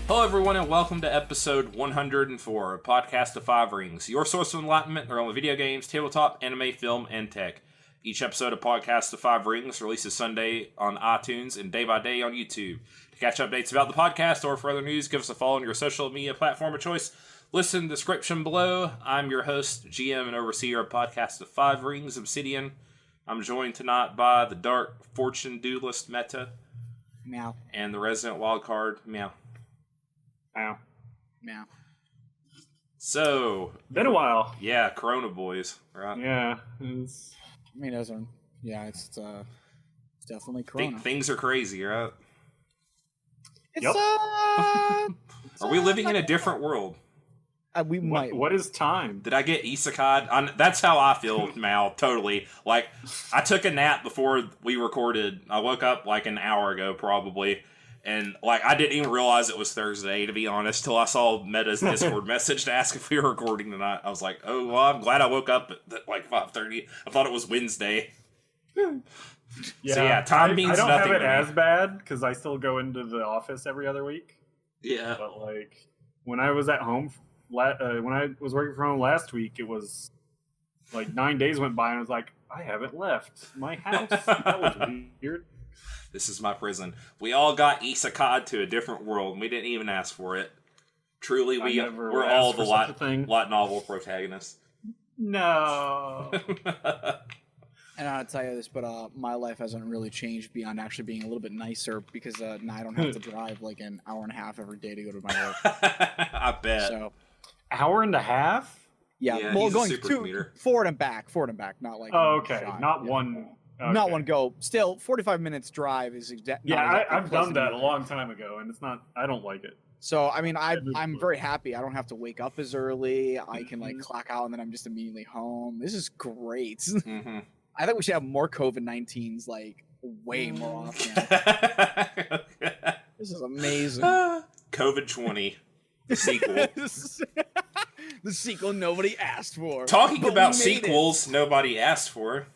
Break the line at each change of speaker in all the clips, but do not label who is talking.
Hello everyone and welcome to episode 104, a podcast of 5 Rings, your source of enlightenment around video games, tabletop, anime, film, and tech. Each episode of Podcast of 5 Rings releases Sunday on iTunes and day by day on YouTube. To catch updates about the podcast or for other news, give us a follow on your social media platform of choice. Listen in the description below. I'm your host, GM and overseer of Podcast of 5 Rings, Obsidian. I'm joined tonight by the Dark Fortune Duelist Meta.
Meow.
And the Resident Wildcard, Meow.
Meow.
Meow.
So,
Been a while.
yeah, Corona boys, right?
Yeah.
It's definitely Corona.
Things are crazy, right?
It's,
Yep.
Are we living in a different world?
We might.
What is time?
Did I get isekai? That's how I feel, Mal, totally. Like, I took a nap before we recorded. I woke up like an hour ago, probably. And, like, I didn't even realize it was Thursday, to be honest, till I saw Meta's Discord message to ask if we were recording tonight. I was like, oh, well, I'm glad I woke up at like 5:30. I thought it was Wednesday.
Yeah,
So, yeah, time means
I don't
nothing
have it
to me.
as bad because I still go into the office every other week.
Yeah.
But, like, when I was at home, when I was working from home last week, it was like 9 days went by and I was like, I haven't left my house. That was weird.
This is my prison. We all got isekai to a different world, and we didn't even ask for it. Truly, we're all the light novel protagonists.
No.
And I'll tell you this, but my life hasn't really changed beyond actually being a little bit nicer because now I don't have to drive like an hour and a half every day to go to my work.
I bet.
So,
Hour and a half?
Yeah,
well,
he's a
going
super
to
commuter.
forward and back, not like
Oh, okay.
shot.
Not
Yeah.
one. Okay.
Not one go. Still, 45 minutes drive is exactly.
Yeah, I've done that a long time ago, and it's not. I don't like it.
So I mean, I'm very happy. I don't have to wake up as early. I can like clock out, and then I'm just immediately home. This is great.
Mm-hmm.
I think we should have more COVID-19s, like way more often. This is amazing.
COVID-20, the sequel.
The sequel nobody asked for.
Talking
but
about
we made
sequels nobody asked for.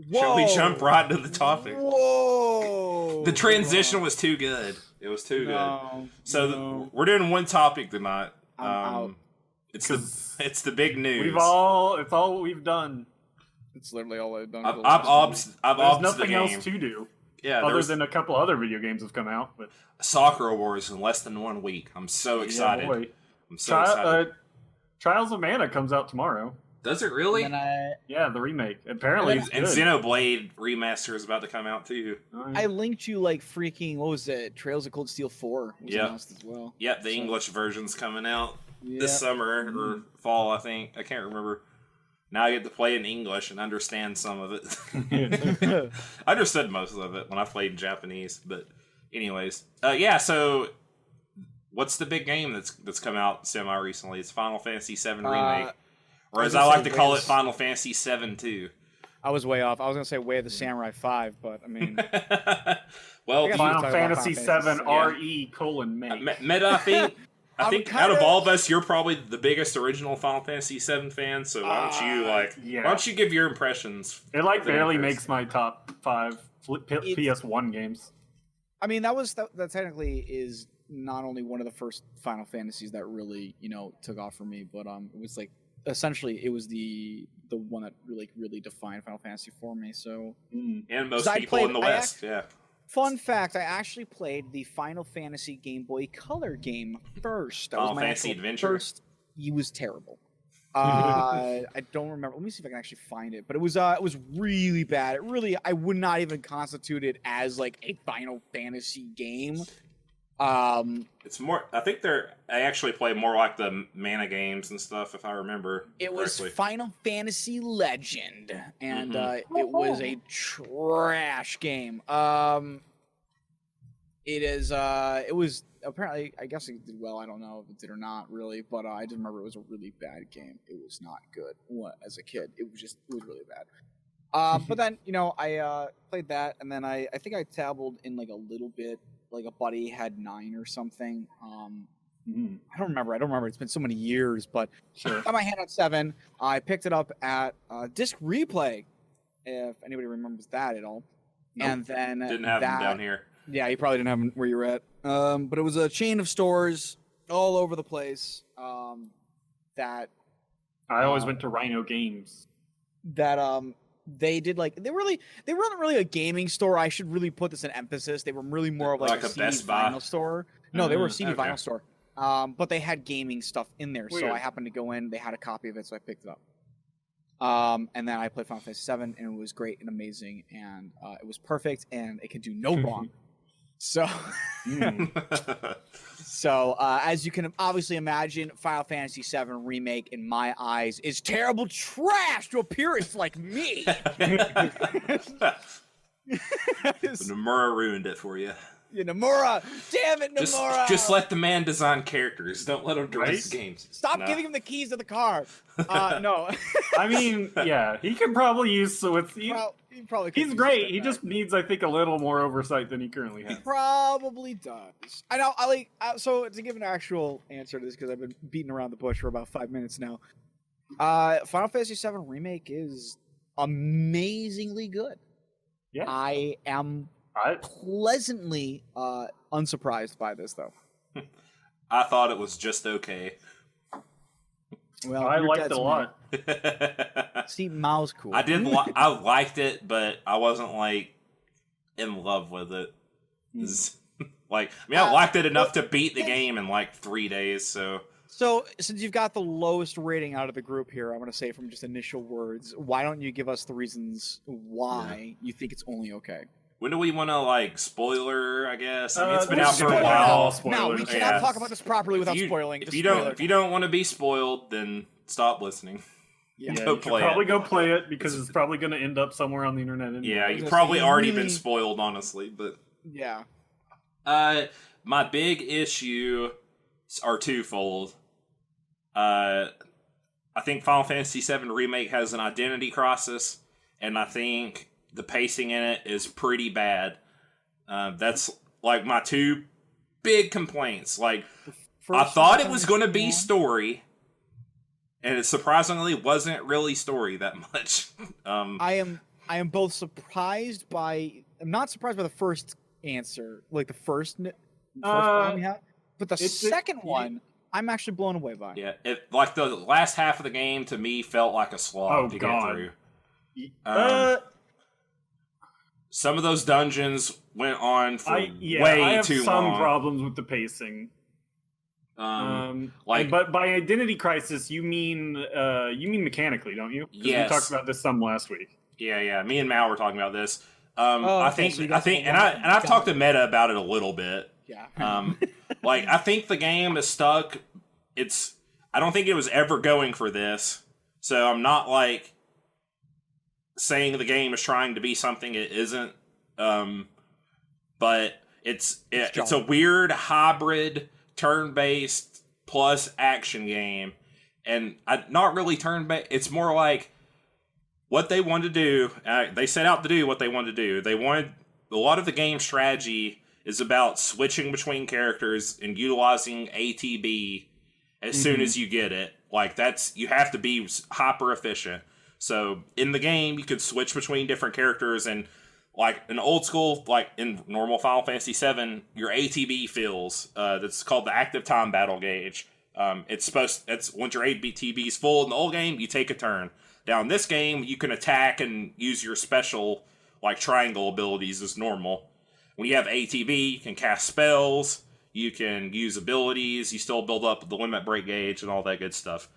Whoa.
Shall we jump right into the topic?
Whoa!
The transition was too good. It was too good. So
no.
we're doing one topic tonight.
I'm out.
It's the big news.
It's all we've done.
It's literally all I've done.
I've
There's
obs the
nothing
game.
else to do.
Yeah,
Other
there's
than a couple other video games have come out, but
Soccer Wars in less than 1 week. I'm so excited.
Yeah, boy.
I'm so excited.
Trials of Mana comes out tomorrow.
Does it really?
And
Yeah, the remake. Apparently, it's
And
good.
Xenoblade Remaster is about to come out too.
I linked you like freaking, what was it? Trails of Cold Steel 4 was
Yeah.
announced as well.
Yep, the
So-
English version's coming out
Yeah.
this summer or fall, I think. I can't remember. Now I get to play in English and understand some of it. I understood most of it when I played in Japanese, but anyways. Yeah, so what's the big game that's come out semi-recently? It's Final Fantasy 7 Remake. Or as I like to call it, Final Fantasy 7-2.
I was way off. I was going to say Way of the Samurai 5, but I mean...
Well,
I guess
Final
talk about
Fantasy
Final Fantasy
7 RE: Make.
Meta, I think
I'm
out of
kinda-
all of us, you're probably the biggest original Final Fantasy 7 fan. So why don't you
yeah.
Why don't you give your impressions?
It like barely
first.
makes my top 5 PS1 games.
I mean, that technically is not only one of the first Final Fantasies that really, took off for me, but it was like, essentially, it was the one that really defined Final Fantasy for me, so...
And most
'Cause I
people
played-
in the
I
West, yeah.
Fun fact, I actually played the Final Fantasy Game Boy Color game first. That
Final
was my
Fantasy
actual
Adventure?
First, he was terrible. I don't remember. Let me see if I can actually find it. But it was really bad. I would not even constitute it as like a Final Fantasy game.
It's more. I think I actually play more like the Mana games and stuff, if I remember.
It was
correctly.
Final Fantasy Legend, and it was a trash game. It was apparently, I guess it did well. I don't know if it did or not, really, but I just remember it was a really bad game. It was not good. As a kid, it was really bad. But then, I played that, and then I think I dabbled in like a little bit. Like a buddy had 9 or something. I don't remember. It's been so many years, but
Sure.
got my hand on 7. I picked it up at Disc Replay, if anybody remembers that at all.
Nope.
And then
Didn't have them down here.
Yeah, you probably didn't have them where you were at. But it was a chain of stores all over the place. That
I always went to Rhino Games.
They did like they weren't really a gaming store. I should really put this in emphasis. They were really more of like a CD
Best Buy
vinyl store. No, they were a CD
okay.
vinyl store. But they had gaming stuff in there,
Weird.
so I happened to go in. They had a copy of it, so I picked it up. And then I played Final Fantasy VII, and it was great and amazing, and it was perfect, and it could do no wrong. So, as you can obviously imagine, Final Fantasy VII Remake, in my eyes, is terrible trash to a purist like me.
Nomura ruined it for you.
Yeah, Nomura! Damn it, Nomura!
Just let the man design characers. Don't let him direct the games.
Stop giving him the keys to the car. No.
I mean, yeah, he can probably use he
probably could
he's great. He just needs, I think, a little more oversight than he currently has.
He probably does. I know. So to give an actual answer to this, because I've been beating around the bush for about 5 minutes now. Final Fantasy VII Remake is amazingly good.
Yeah,
I am pleasantly unsurprised by this, though.
I thought it was just okay.
Well,
I liked it a lot.
See, Mao's cool.
I liked it, but I wasn't like in love with it. I liked it enough to beat the game in like 3 days. So
since you've got the lowest rating out of the group here, I'm going to say from just initial words, why don't you give us the reasons why you think it's only okay?
When do we want to spoiler? I guess it's been out for a while.
No, we cannot talk about this properly without spoiling.
If you don't want to be spoiled, then stop listening.
Yeah, you should probably go play it because it's probably going to end up somewhere on the internet. Anyway.
Yeah, you've probably already been spoiled, honestly. But
yeah,
my big issue are twofold. I think Final Fantasy VII Remake has an identity crisis, and I think the pacing in it is pretty bad. That's like my two big complaints. Like, I thought it was going to be story, and it surprisingly wasn't really story that much.
I am both surprised by. I'm not surprised by the first answer, like the first one we had, but the second one, I'm actually blown away by.
Yeah, like the last half of the game to me felt like a slog to get through. Some of those dungeons went on for way too long.
I have some problems with the pacing. But by identity crisis, you mean mechanically, don't you?
Yes.
We talked about this some last week.
Yeah. Me and Mao were talking about this. I think, and I've talked to Meta about it a little bit.
Yeah.
I think the game is stuck. I don't think it was ever going for this. So I'm not saying the game is trying to be something it isn't. But it's a weird hybrid turn-based plus action game, and not really turn-based. It's more like what they wanted to do. They set out to do what they wanted to do. A lot of the game strategy is about switching between characters and utilizing ATB as soon as you get it. You have to be hyper efficient. So in the game, you could switch between different characters, and in old school, in normal Final Fantasy VII, your ATB fills. That's called the active time battle gauge. It's once your ATB is full in the old game, you take a turn. Now in this game, you can attack and use your special triangle abilities as normal. When you have ATB, you can cast spells, you can use abilities, you still build up the limit break gauge and all that good stuff.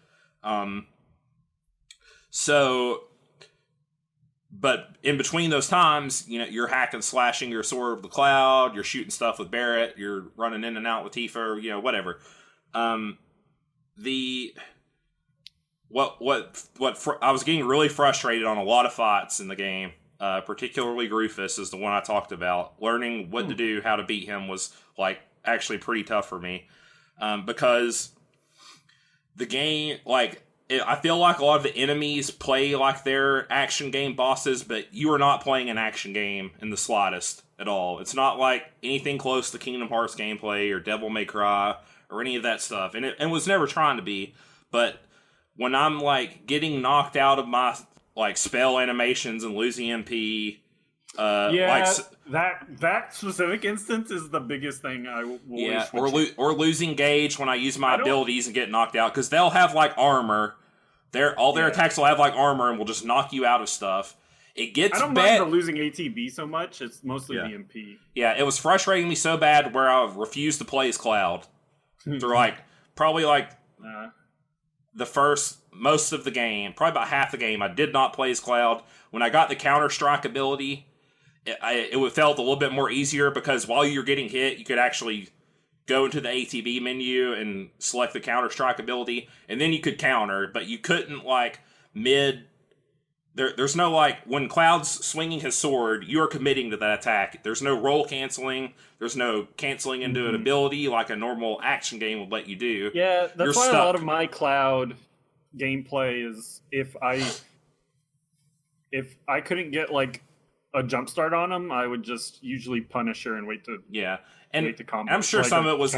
But in between those times, you're hacking, slashing your Sword of the Cloud, you're shooting stuff with Barret, you're running in and out with Tifa, whatever. I was getting really frustrated on a lot of fights in the game. Particularly Rufus is the one I talked about. Learning what to do, how to beat him was actually pretty tough for me, because the game I feel like a lot of the enemies play like they're action game bosses, but you are not playing an action game in the slightest at all. It's not like anything close to Kingdom Hearts gameplay or Devil May Cry or any of that stuff, and it was never trying to be. But when I'm getting knocked out of my spell animations and losing MP,
That specific instance is the biggest thing I will.
Yeah, or losing gauge when I use my abilities and get knocked out, because they'll have like armor. All their attacks will have like armor and will just knock you out of stuff. It gets
I don't mind the losing ATB so much. It's mostly the MP.
Yeah, it was frustrating me so bad where I refused to play as Cloud through probably most of the game, probably about half the game. I did not play as Cloud. When I got the Counter-Strike ability, it felt a little bit more easier, because while you're getting hit, you could actually go into the ATB menu and select the Counter-Strike ability, and then you could counter, but you couldn't there's no when Cloud's swinging his sword, you're committing to that attack. There's no roll canceling. There's no canceling into an ability like a normal action game would let you do.
Yeah, that's why a lot of my Cloud gameplay is if I couldn't get a jump start on him, I would just usually Punisher and wait to combo.
I'm sure some of it was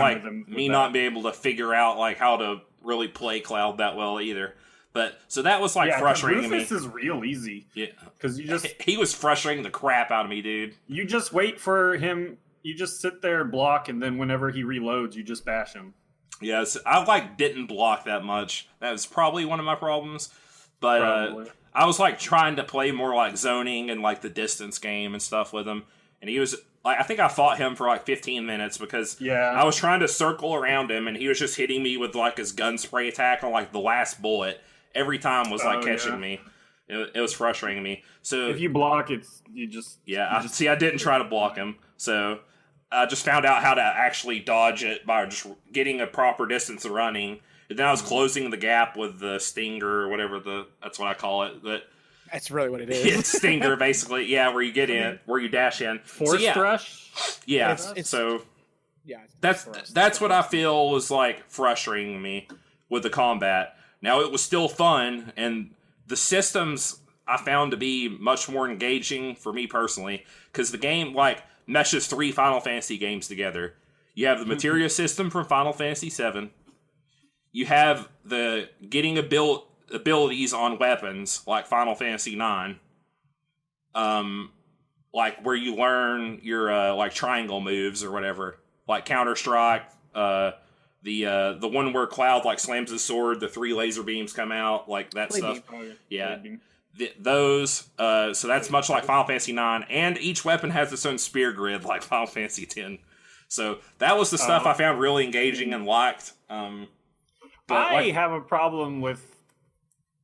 me not being able to figure out how to really play Cloud that well either. But so that was frustrating me.
Rufus is real easy.
Yeah,
because
he was frustrating the crap out of me, dude.
You just wait for him. You just sit there and block, and then whenever he reloads, you just bash him.
Yes, I didn't block that much. That was probably one of my problems. But I was trying to play more zoning and the distance game and stuff with him, and he was I think I fought him for 15 minutes because I was trying to circle around him, and he was just hitting me with his gun spray attack on the last bullet. Every time was catching me. It was frustrating me. So
if you block, I
didn't try to block him. So I just found out how to actually dodge it by just getting a proper distance of running. And then I was closing the gap with the stinger or whatever that's what I call it. But
that's really what it is.
It's stinger basically. Yeah, where you get in, where you dash in.
Force rush.
Yeah. That's what I feel was frustrating me with the combat. Now, it was still fun, and the systems I found to be much more engaging for me personally, because the game, meshes 3 Final Fantasy games together. You have the materia system from Final Fantasy VII. You have the getting abilities on weapons, like Final Fantasy IX. Where you learn your, triangle moves or whatever. Like Counter-Strike, the one where Cloud slams his sword, the 3 laser beams come out, that stuff. Yeah, those. So that's much like Final Fantasy IX, and each weapon has its own spear grid, like Final Fantasy X. So that was the stuff I found really engaging and liked.
I have a problem with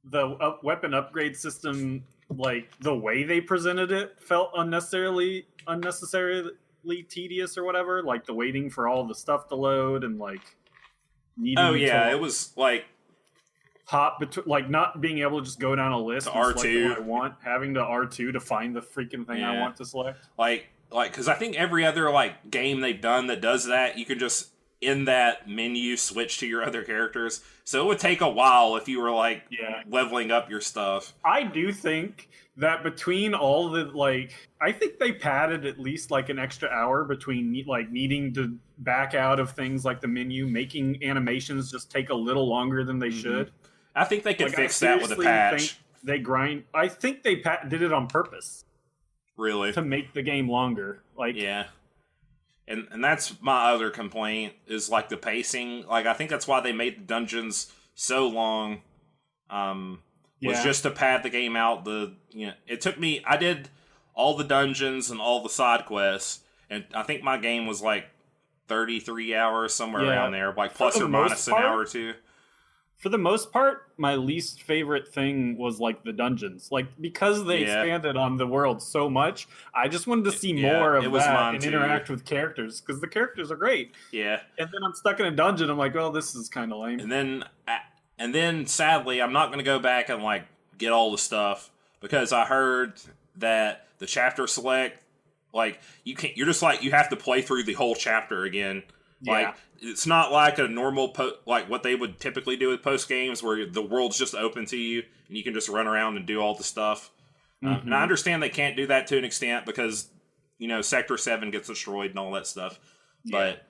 the weapon upgrade system. The way they presented it felt unnecessarily tedious or whatever. The waiting for all the stuff to load and
it was
hop between, not being able to just go down a list.
R2,
what I want, having to R2 to find the freaking thing I want to select.
Because I think every other game they've done that does that, you can just in that menu switch to your other characters. So it would take a while if you were leveling up your stuff.
I do think that between all the I think they padded at least an extra hour between needing to back out of things like the menu, making animations just take a little longer than they should.
I think they could fix that with a patch.
They grind. I think they did it on purpose.
Really?
To make the game longer.
Yeah. And that's my other complaint is the pacing. I think that's why they made the dungeons so long. Was just to pad the game out. It took me. I did all the dungeons and all the side quests, and I think my game was 33 hours, somewhere around there, plus or minus an hour or two.
For the most part, my least favorite thing was the dungeons. Because they expanded on the world so much, I just wanted to see more of that and interact with characters, because the characters are great.
Yeah.
And then I'm stuck in a dungeon. I'm well, this is kind of lame.
And then sadly, I'm not going to go back and get all the stuff, because I heard that the chapter select, you can't. You're just you have to play through the whole chapter again.
Yeah.
It's not like a normal what they would typically do with post games, where the world's just open to you and you can just run around and do all the stuff. And I understand they can't do that to an extent because Sector 7 gets destroyed and all that stuff. But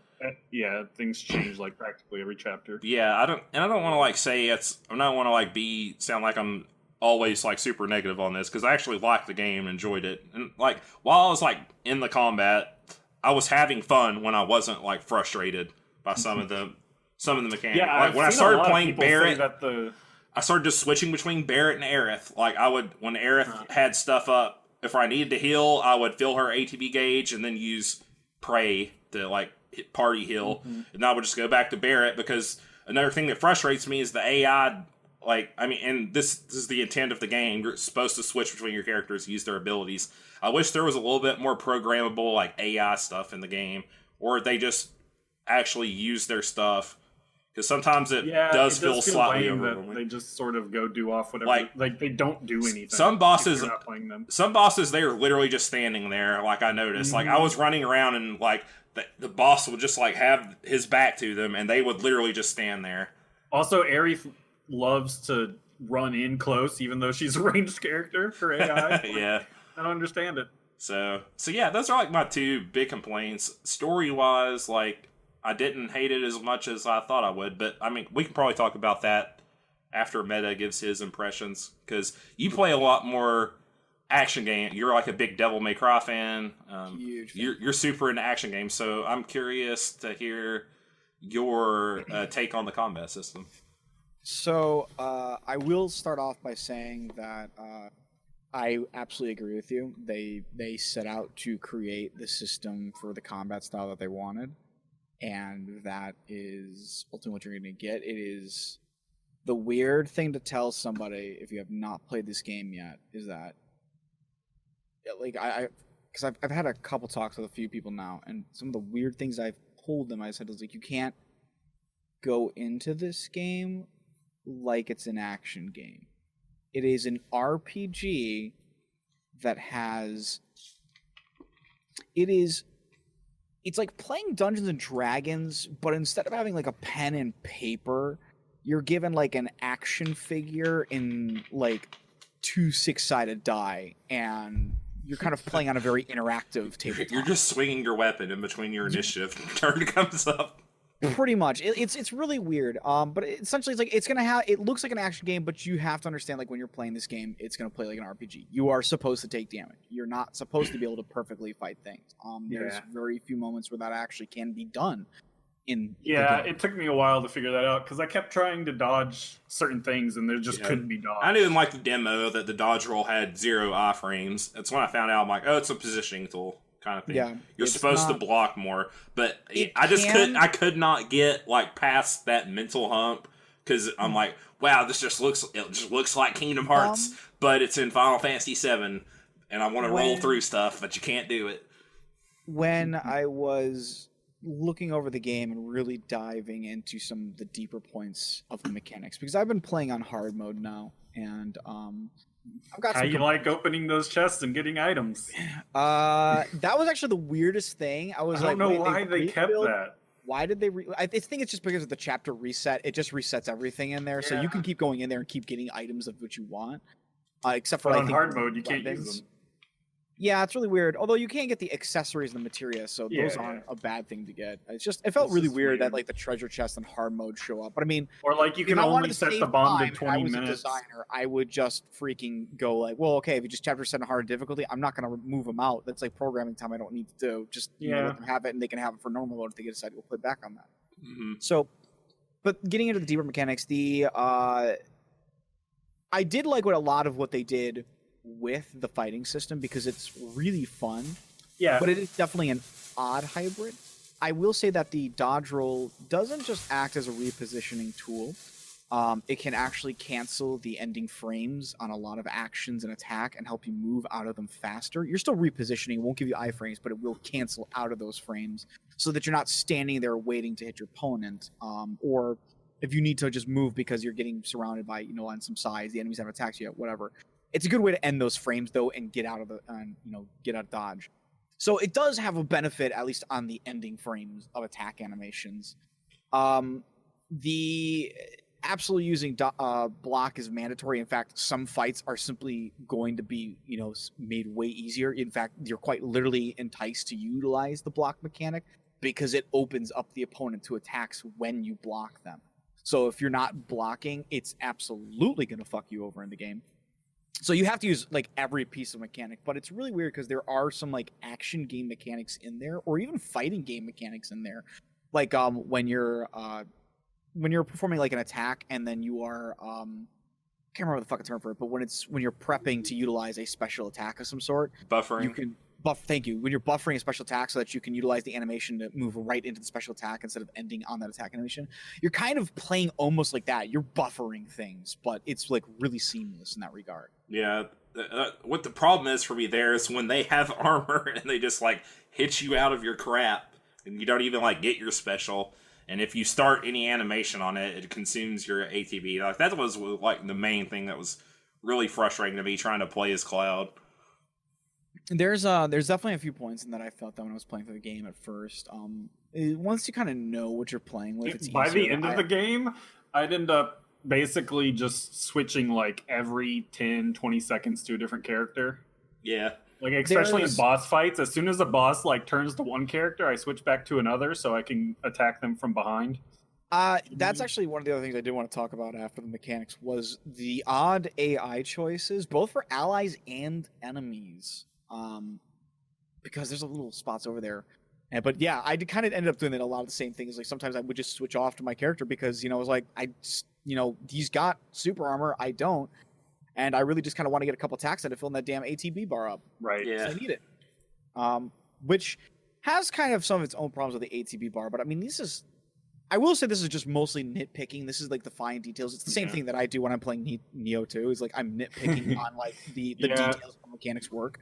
things change practically every chapter.
Yeah, I don't want to say I'm not want to sound like I'm always like super negative on this because I actually liked the game and enjoyed it. And like while I was like in the combat, I was having fun when I wasn't like frustrated by some of the mechanics.
Yeah,
like when I started playing Barrett,
that
I started just switching between Barrett and Aerith. Like I would when Aerith had stuff up, if I needed to heal, I would fill her ATB gauge and then use Prey to like hit party heal, and I would just go back to Barrett because another thing that frustrates me is the AI. Like, I mean, and this is the intent of the game. You're supposed to switch between your characters, use their abilities. I wish there was a little bit more programmable, like, AI stuff in the game. Or they just actually use their stuff. Because sometimes it does feel slightly overwhelming.
They just sort of go do off whatever. Like they don't do anything.
Some bosses,
if you're not playing them.
Some bosses, they are literally just standing there, like I noticed. Like, I was running around and, like, the boss would just, like, have his back to them, and they would literally just stand there.
Also, Aerith loves to run in close, even though she's a ranged character for AI.
Yeah.
I don't understand it.
So yeah, those are like my two big complaints. Story-wise, like, I didn't hate it as much as I thought I would, but I mean, we can probably talk about that after Meta gives his impressions, because you play a lot more action game. You're like a big Devil May Cry fan.
Huge.
You're super into action games, so I'm curious to hear your take on the combat system.
So I will start off by saying that I absolutely agree with you. They set out to create the system for the combat style that they wanted, and that is ultimately what you're going to get. It is the weird thing to tell somebody if you have not played this game yet is that, like, because I've had a couple talks with a few people now, and some of the weird things I've told them, I said, is like, you can't go into this game like it's an action game. It is an RPG that has... It's like playing Dungeons and Dragons, but instead of having like a pen and paper, you're given like an action figure in like 2 6-sided die, and you're kind of playing on a very interactive tabletop.
You're just swinging your weapon in between your initiative. Turn comes up.
Pretty much. It's really weird. But essentially it's like it's gonna have, it looks like an action game, but you have to understand, like, when you're playing this game, it's gonna play like an RPG. You are supposed to take damage. You're not supposed to be able to perfectly fight things. There's very few moments where that actually can be done in the game.
It took me a while to figure that out because I kept trying to dodge certain things and they just couldn't be dodged.
I didn't like the demo that the dodge roll had 0 iframes. That's when I found out. I'm like, oh, it's a positioning tool kind of thing.
Yeah,
you're supposed to block more, but I could not get like past that mental hump because I'm like, wow, it just looks like Kingdom Hearts, but it's in Final Fantasy VII, and I want to roll through stuff, but you can't do it.
When I was looking over the game and really diving into some of the deeper points of the mechanics, because I've been playing on hard mode now, and I've got
how you like opening those chests and getting items.
That was actually the weirdest thing. I don't
know why they kept that.
Why did they? I think it's just because of the chapter reset. It just resets everything in there, so you can keep going in there and keep getting items of what you want. Except for
on hard mode, you can't use them.
Yeah, it's really weird. Although you can get the accessories and the materia, so those aren't a bad thing to get. It felt really weird that like the treasure chest and hard mode show up. But I mean,
or like you can only set the bomb to 20 minutes. If I was a
designer, I would just freaking go like, well, okay, if you just chapter set in hard difficulty, I'm not going to move them out. That's like programming time I don't need to do. Just let them have it, and they can have it for normal mode if they decide to put back on that.
Mm-hmm.
So, but getting into the deeper mechanics, I did like a lot of what they did with the fighting system because it's really fun.
Yeah.
But it is definitely an odd hybrid. I will say that the dodge roll doesn't just act as a repositioning tool. It can actually cancel the ending frames on a lot of actions and attack and help you move out of them faster. You're still repositioning. It won't give you iframes, but it will cancel out of those frames so that you're not standing there waiting to hit your opponent. Or if you need to just move because you're getting surrounded by, on some sides, the enemies haven't attacked you yet, whatever. It's a good way to end those frames though and get out of dodge. So it does have a benefit, at least on the ending frames of attack animations. The absolutely using block is mandatory. In fact, some fights are simply going to be, made way easier. In fact, you're quite literally enticed to utilize the block mechanic because it opens up the opponent to attacks when you block them. So if you're not blocking, it's absolutely going to fuck you over in the game. So you have to use like every piece of mechanic, but it's really weird because there are some like action game mechanics in there, or even fighting game mechanics in there, like when you're performing like an attack and then you are can't remember the fucking term for it, but when you're prepping to utilize a special attack of some sort,
Buffering.
you can thank you. When you're buffering a special attack so that you can utilize the animation to move right into the special attack instead of ending on that attack animation, you're kind of playing almost like that. You're buffering things, but it's like really seamless in that regard.
Yeah. What the problem is for me there is when they have armor and they just like hit you out of your crap and you don't even like get your special. And if you start any animation on it, it consumes your ATB. Like that was like the main thing that was really frustrating to me trying to play as Cloud.
There's definitely a few points in that I felt that when I was playing through the game at first. Once you kind of know what you're playing with, it's
by
easier.
the end of the game, I'd end up basically just switching like every 10-20 seconds to a different character.
Yeah.
Like especially in boss fights, as soon as the boss like turns to one character, I switch back to another so I can attack them from behind.
That's actually one of the other things I did want to talk about after the mechanics was the odd AI choices, both for allies and enemies. Because there's a little spots over there. But yeah, I kind of ended up doing that a lot of the same things. Like sometimes I would just switch off to my character because, you know, it was like, he's got super armor, I don't. And I really just kind of want to get a couple attacks in to fill that damn ATB bar up.
Right.
Yeah.
I need it. Which has kind of some of its own problems with the ATB bar. But I mean, I will say this is just mostly nitpicking. This is like the fine details. It's the same thing that I do when I'm playing Neo 2. Is like I'm nitpicking on like the details of the mechanics work.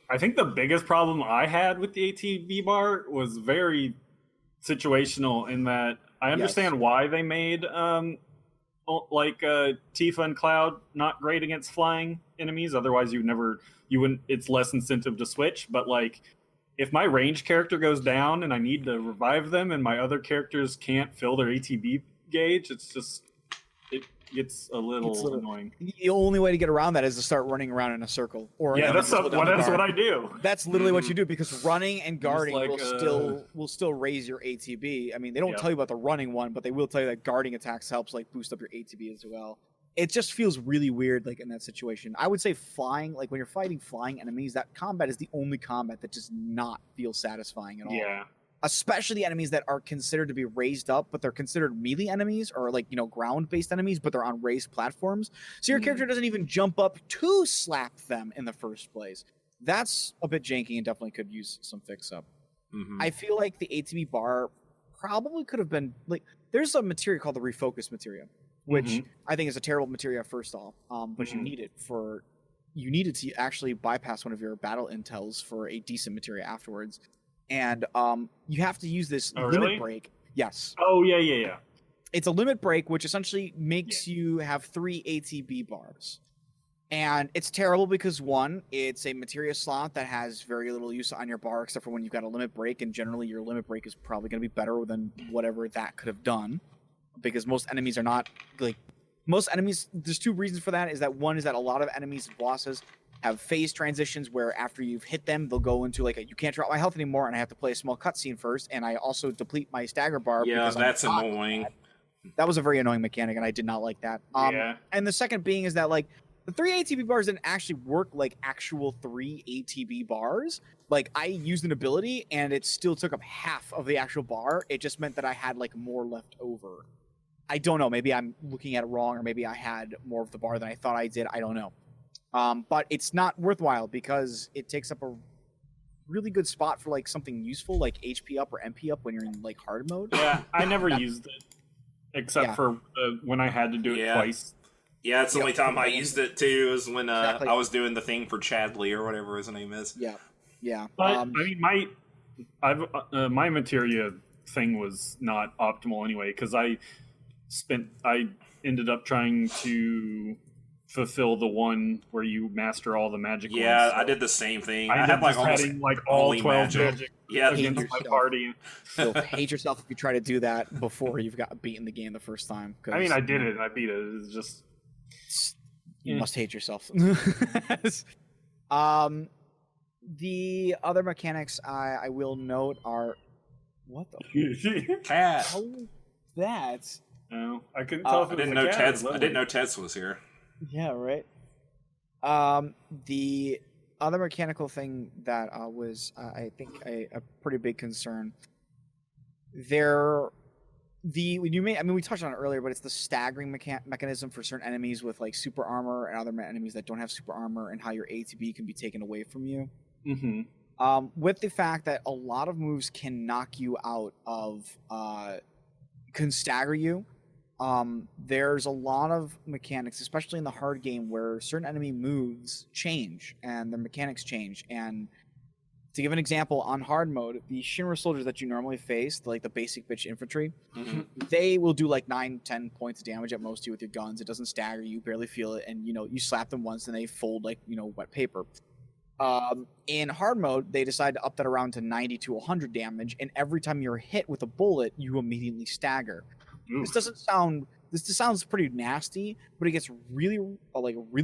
I think the biggest problem I had with the ATB bar was very situational in that I understand why they made Tifa and Cloud not great against flying enemies. Otherwise, you wouldn't. It's less incentive to switch. But like, if my range character goes down and I need to revive them, and my other characters can't fill their ATB gauge, it gets a little annoying.
The only way to get around that is to start running around in a circle.
That's what I do.
That's literally what you do, because running and guarding will still raise your ATB. I mean, they don't tell you about the running one, but they will tell you that guarding attacks helps like boost up your ATB as well. It just feels really weird, like in that situation. I would say flying, like when you're fighting flying enemies, that combat is the only combat that does not feel satisfying at all.
Yeah.
Especially enemies that are considered to be raised up, but they're considered melee enemies or like, ground-based enemies, but they're on raised platforms. So your character doesn't even jump up to slap them in the first place. That's a bit janky and definitely could use some fix-up. Mm-hmm. I feel like the ATB bar probably could have been like, there's a materia called the refocus materia, which I think is a terrible materia first off, but you need it to actually bypass one of your battle intels for a decent materia afterwards. And you have to use this limit break. Yes.
Oh, yeah.
It's a limit break, which essentially makes you have 3 ATB bars. And it's terrible because, one, it's a materia slot that has very little use on your bar, except for when you've got a limit break, and generally your limit break is probably going to be better than whatever that could have done. Because most enemies are not, there's 2 reasons for that. Is that one is that a lot of enemies and bosses have phase transitions where after you've hit them, they'll go into like you can't drop my health anymore, and I have to play a small cutscene first, and I also deplete my stagger bar.
Yeah, that's annoying.
That was a very annoying mechanic, and I did not like that. And the second being is that like the 3 ATB bars didn't actually work like actual 3 ATB bars. Like I used an ability, and it still took up half of the actual bar. It just meant that I had like more left over. I don't know. Maybe I'm looking at it wrong, or maybe I had more of the bar than I thought I did. I don't know. But it's not worthwhile because it takes up a really good spot for like something useful like HP up or MP up when you're in like hard mode.
Yeah, I never used it except for when I had to do it twice.
Yeah, it's the only time I used it too is when I was doing the thing for Chadley or whatever his name is.
Yeah.
But I mean, my materia thing was not optimal anyway because I ended up trying to fulfill the one where you master all the magic ones.
Yeah, so I did the same thing.
I had like all 12 magic against my party.
You'll hate yourself if you try to do that before you've got beaten the game the first time.
I mean, I did it. I beat it. It's just...
You must hate yourself. The other mechanics I will note are... What the...
Cat.
How is that?
No, I couldn't tell if it was a cat.
I didn't know Teds was here.
Yeah, right. The other mechanical thing that was, I think, a pretty big concern. We touched on it earlier, but it's the staggering mechanism for certain enemies with like super armor and other enemies that don't have super armor, and how your ATB can be taken away from you.
Mm-hmm.
With the fact that a lot of moves can knock you out of, can stagger you. There's a lot of mechanics, especially in the hard game, where certain enemy moves change and their mechanics change. And to give an example, on hard mode, the Shinra soldiers that you normally face, like the basic bitch infantry, they will do like 9-10 points of damage at most to you with your guns. It doesn't stagger you, barely feel it, and you slap them once and they fold like wet paper. In hard mode, they decide to up that around to 90 to 100 damage, and every time you're hit with a bullet, you immediately stagger.
Oof.
This sounds pretty nasty, but it gets really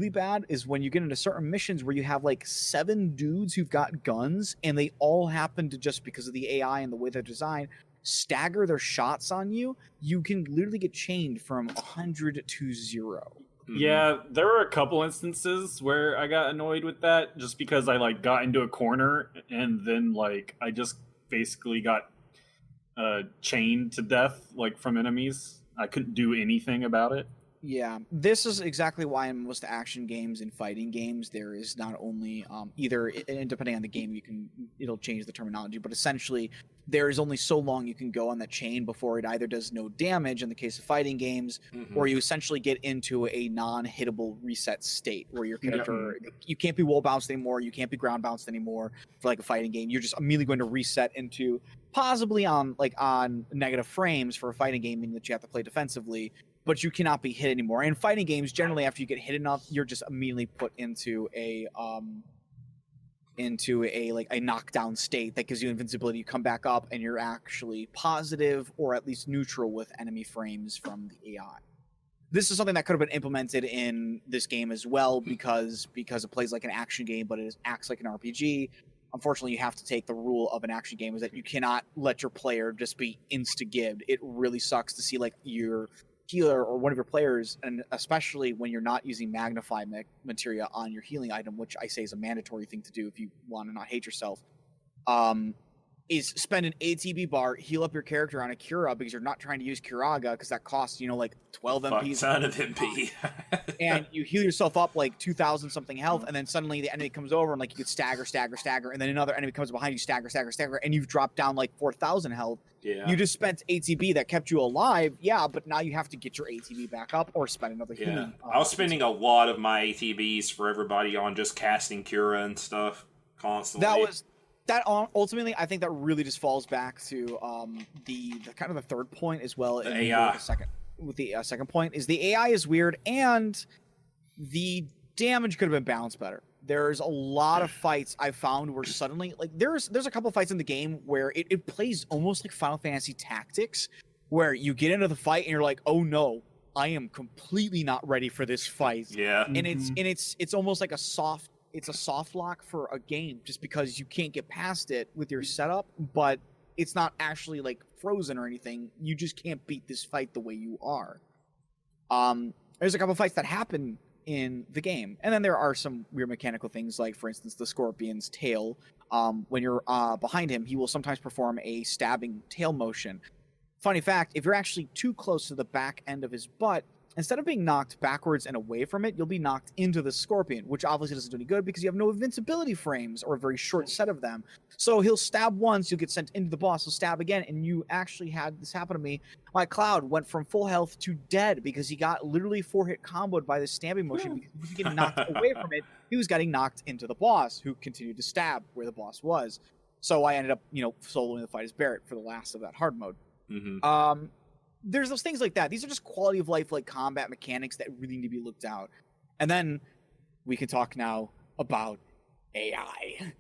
bad is when you get into certain missions where you have like 7 dudes who've got guns, and they all happen to, just because of the AI and the way they're designed, stagger their shots on you. You can literally get chained from 100 to 0.
Yeah, there were a couple instances where I got annoyed with that, just because I like got into a corner and then like I just basically got chained to death like from enemies. I couldn't do anything about it.
Yeah, this is exactly why in most action games and fighting games there is not only either, and depending on the game it'll change the terminology, but essentially there is only so long you can go on that chain before it either does no damage in the case of fighting games, or you essentially get into a non-hittable reset state where your character, you can't be wall bounced anymore, you can't be ground bounced anymore for like a fighting game. You're just immediately going to reset into possibly on negative frames for a fighting game, meaning that you have to play defensively, but you cannot be hit anymore. In fighting games, generally after you get hit enough, you're just immediately put into a knockdown state that gives you invincibility. You come back up and you're actually positive or at least neutral with enemy frames from the AI. This is something that could have been implemented in this game as well, because it plays like an action game, but it acts like an RPG. Unfortunately, you have to take the rule of an action game is that you cannot let your player just be insta-gibbed. It really sucks to see like your healer or one of your players, and especially when you're not using magnify materia on your healing item, which I say is a mandatory thing to do if you want to not hate yourself, is spend an ATB bar, heal up your character on a Cura, because you're not trying to use Curaga, because that costs, like 12 MP.
Ton of MP.
And you heal yourself up like 2,000 something health, and then suddenly the enemy comes over and like you could stagger, and then another enemy comes behind you, stagger, and you've dropped down like 4,000 health.
Yeah.
You just spent ATB that kept you alive, but now you have to get your ATB back up or spend another healing.
I was spending a lot of my ATBs for everybody on just casting Cura and stuff constantly.
Ultimately, I think that really just falls back to the kind of the third point as well.
The AI.
The second point is the AI is weird, and the damage could have been balanced better. There's a lot of fights I found where suddenly, like, there's a couple of fights in the game where it plays almost like Final Fantasy Tactics, where you get into the fight and you're like, oh no, I am completely not ready for this fight.
Yeah.
And it's almost like a soft lock for a game, just because you can't get past it with your setup, but it's not actually like frozen or anything. You just can't beat this fight the way you are. There's a couple fights that happen in the game, and then there are some weird mechanical things, like for instance the scorpion's tail. When you're behind him, he will sometimes perform a stabbing tail motion. Funny fact, if you're actually too close to the back end of his butt, instead of being knocked backwards and away from it, you'll be knocked into the scorpion, which obviously doesn't do any good because you have no invincibility frames or a very short set of them. So he'll stab once, you'll get sent into the boss, he'll stab again, and you actually had this happen to me. My Cloud went from full health to dead because he got literally 4-hit comboed by the stabbing motion. Because he was getting knocked away from it, he was getting knocked into the boss, who continued to stab where the boss was. So I ended up, soloing the fight as Barret for the last of that hard mode.
Mm-hmm.
There's those things like that. These are just quality of life, like combat mechanics that really need to be looked out. And then we can talk now about AI.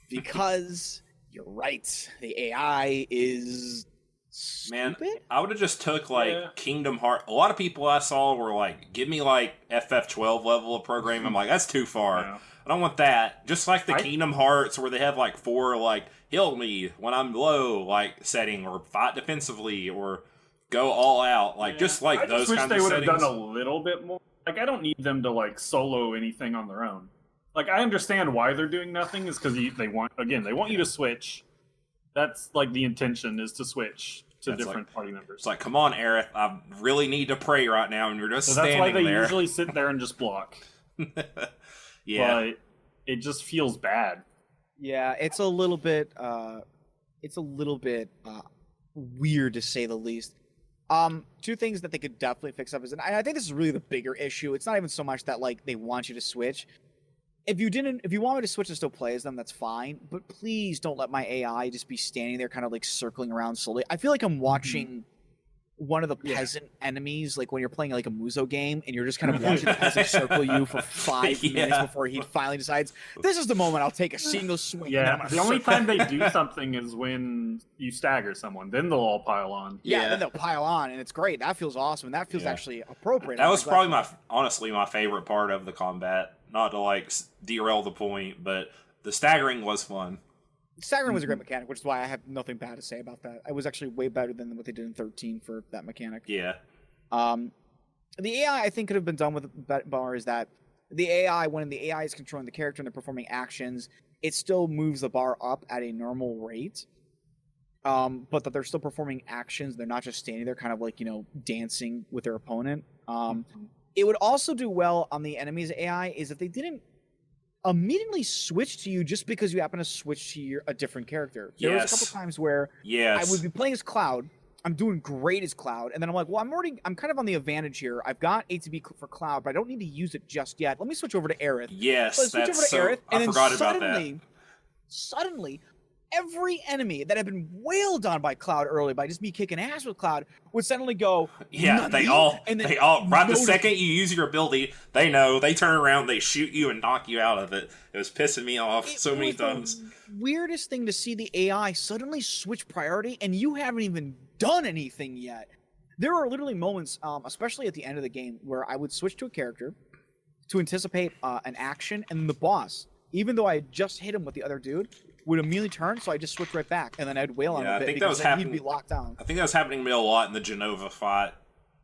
Because you're right, the AI is stupid.
Man, I would have just took Kingdom Hearts. A lot of people I saw were like, give me like FF12 level of programming. I'm like, that's too far. Yeah. I don't want that. Just like the Kingdom Hearts where they have like 4 like heal me when I'm low like setting, or fight defensively, or go all out, just like those kinds of settings.
I wish they would have done a little bit more. Like, I don't need them to like solo anything on their own. like I understand why they're doing nothing is because they want you to switch. That's like the intention is to switch to different party members.
It's like, come on, Aerith, I really need to pray right now, and you're just standing there.
That's why they usually sit there and just block.
Yeah,
but it just feels bad.
Yeah, it's a little bit weird to say the least. Two things that they could definitely fix up is, and I think this is really the bigger issue. It's not even so much that like they want you to switch. If you want me to switch and still play as them, that's fine. But please don't let my AI just be standing there, kind of like circling around slowly. I feel like I'm watching one of the peasant enemies, like when you're playing like a Muso game, and you're just kind of watching the peasant circle you for 5 minutes before he finally decides, this is the moment I'll take a single swing.
Yeah, the only time they do something is when you stagger someone. Then they'll all pile on.
Yeah, then they'll pile on, and it's great. That feels awesome, and that feels actually appropriate.
That was probably honestly my favorite part of the combat. Not to like derail the point, but the staggering was fun.
Staggering was a great mechanic, which is why I have nothing bad to say about that. It was actually way better than what they did in 13 for that mechanic.
Yeah.
The AI, I think, could have been done with bar is that the AI, when the AI is controlling the character and they're performing actions, it still moves the bar up at a normal rate. But that they're still performing actions. They're not just standing there kind of like, dancing with their opponent. It would also do well on the enemy's AI is if they didn't immediately switch to you just because you happen to switch to a different character. There was a couple times where I would be playing as Cloud. I'm doing great as Cloud, and then I'm like, well, I'm kind of on the advantage here. I've got ATB for Cloud, but I don't need to use it just yet. Let me switch over to Aerith.
Yes,
so I switch over to Aerith, and
I forgot about that.
Suddenly, every enemy that had been wailed on by Cloud early by just me kicking ass with Cloud would suddenly go.
Yeah, they all right the second you use your ability, they know, they turn around, they shoot you and knock you out of it. It was pissing me off so many times.
Weirdest thing to see the AI suddenly switch priority, and you haven't even done anything yet. There are literally moments, especially at the end of the game, where I would switch to a character to anticipate an action, and the boss, even though I had just hit him with the other dude, would immediately turn, so I just switch right back, and then I'd wail on him a bit because he'd be locked down.
I think that was happening to me a lot in the Genova fight.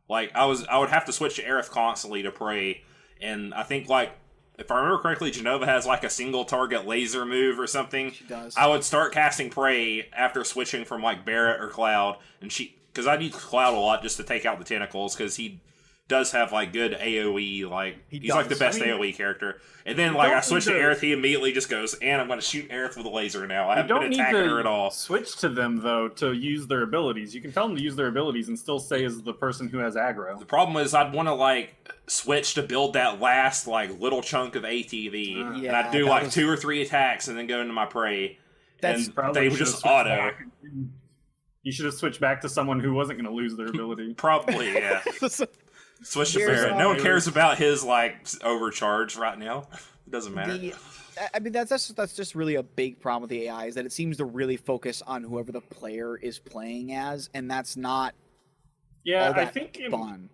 Like, I would have to switch to Aerith constantly to pray, and I think, like, if I remember correctly, Genova has, like, a single target laser move or something.
She does.
I would start casting Prey after switching from, like, Barret or Cloud, and because I'd use Cloud a lot just to take out the tentacles, because he does have, like, good AoE, like, he's like the best AoE character. And then, like, I switch to Aerith, he immediately just goes, and I'm going to shoot Aerith with a laser now. I haven't been attacking her at all.
Switch to them, though, to use their abilities. You can tell them to use their abilities and still say as the person who has aggro.
The problem is I'd want to, like, switch to build that last, like, little chunk of ATV. And I'd do, like, 2 or 3 attacks and then go into my prey. And they would just auto.
You should have switched back to someone who wasn't going to lose their ability.
Probably, yeah. Switch to Barret. No one cares about his, like, overcharge right now. It doesn't matter.
I mean, that's just really a big problem with the AI, is that it seems to really focus on whoever the player is playing as, and that's not
I think
fun.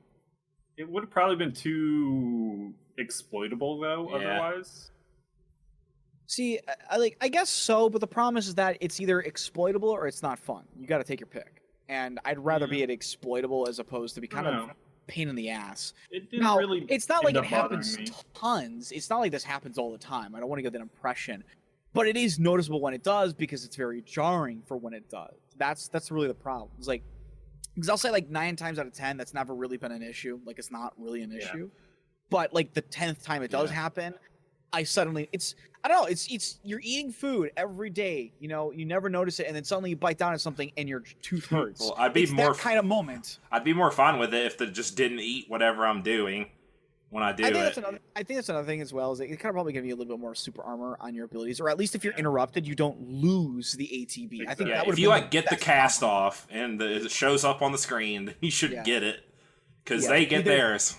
It would have probably been too exploitable, though, otherwise.
See, I guess so, but the problem is that it's either exploitable or it's not fun. You got to take your pick. And I'd rather be it exploitable as opposed to be kind of pain in the ass. It's not like it happens tons. It's not like this happens all the time. I don't want to get that impression. But it is noticeable when it does because it's very jarring for when it does. That's really the problem. It's like, because I'll say like 9 times out of 10, that's never really been an issue. Like, it's not really an issue. But like the 10th time it does happen, I don't know, it's you're eating food every day, you never notice it, and then suddenly you bite down at something and your tooth hurts.
Well, that
kind of moment.
I'd be more fine with it if they just didn't eat whatever I'm doing when I do it.
I think that's another thing as well, is it kind of probably give you a little bit more super armor on your abilities, or at least if you're interrupted, you don't lose the ATB. I think that would
if you like get the cast off and it shows up on the screen, you should get it, because they get theirs.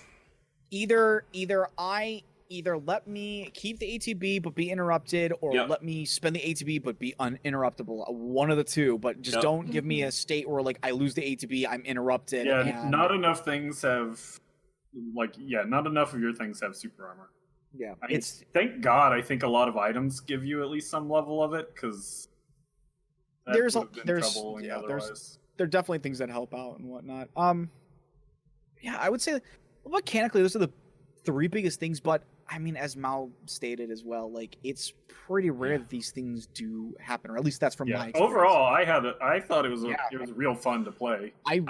Either let me keep the ATB but be interrupted, or let me spend the ATB but be uninterruptible. One of the two, but just don't give me a state where like I lose the ATB, I'm interrupted.
Not enough things have not enough of your things have super armor.
Yeah,
thank God. I think a lot of items give you at least some level of it, because there are definitely things that help out and whatnot.
I would say mechanically those are the three biggest things, but I mean, as Mao stated as well, like it's pretty rare that these things do happen, or at least that's from my experience.
Overall, I thought it was real fun to play.
I've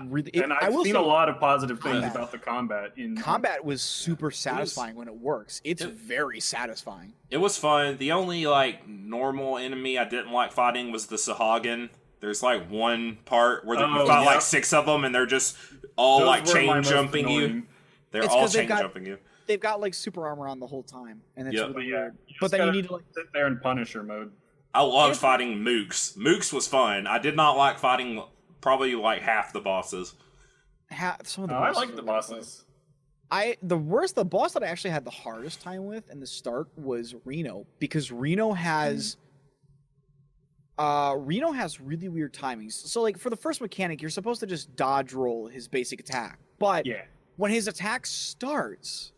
seen a lot of positive things about the combat.
Combat was super satisfying when it works. It's very satisfying.
It was fun. The only like normal enemy I didn't like fighting was the Sahagin. There's like one part where you fight like 6 of them, and they're just all like chain jumping you. They're all chain jumping you.
They've got like super armor on the whole time, and it's really weird.
But then you need to like sit there in Punisher mode.
I loved fighting Mooks. Mooks was fun. I did not like fighting probably like half the bosses.
Some of the
I like the bosses.
The boss that I actually had the hardest time with in the start was Reno, because Reno has really weird timings. So like for the first mechanic, you're supposed to just dodge roll his basic attack, but when his attack starts,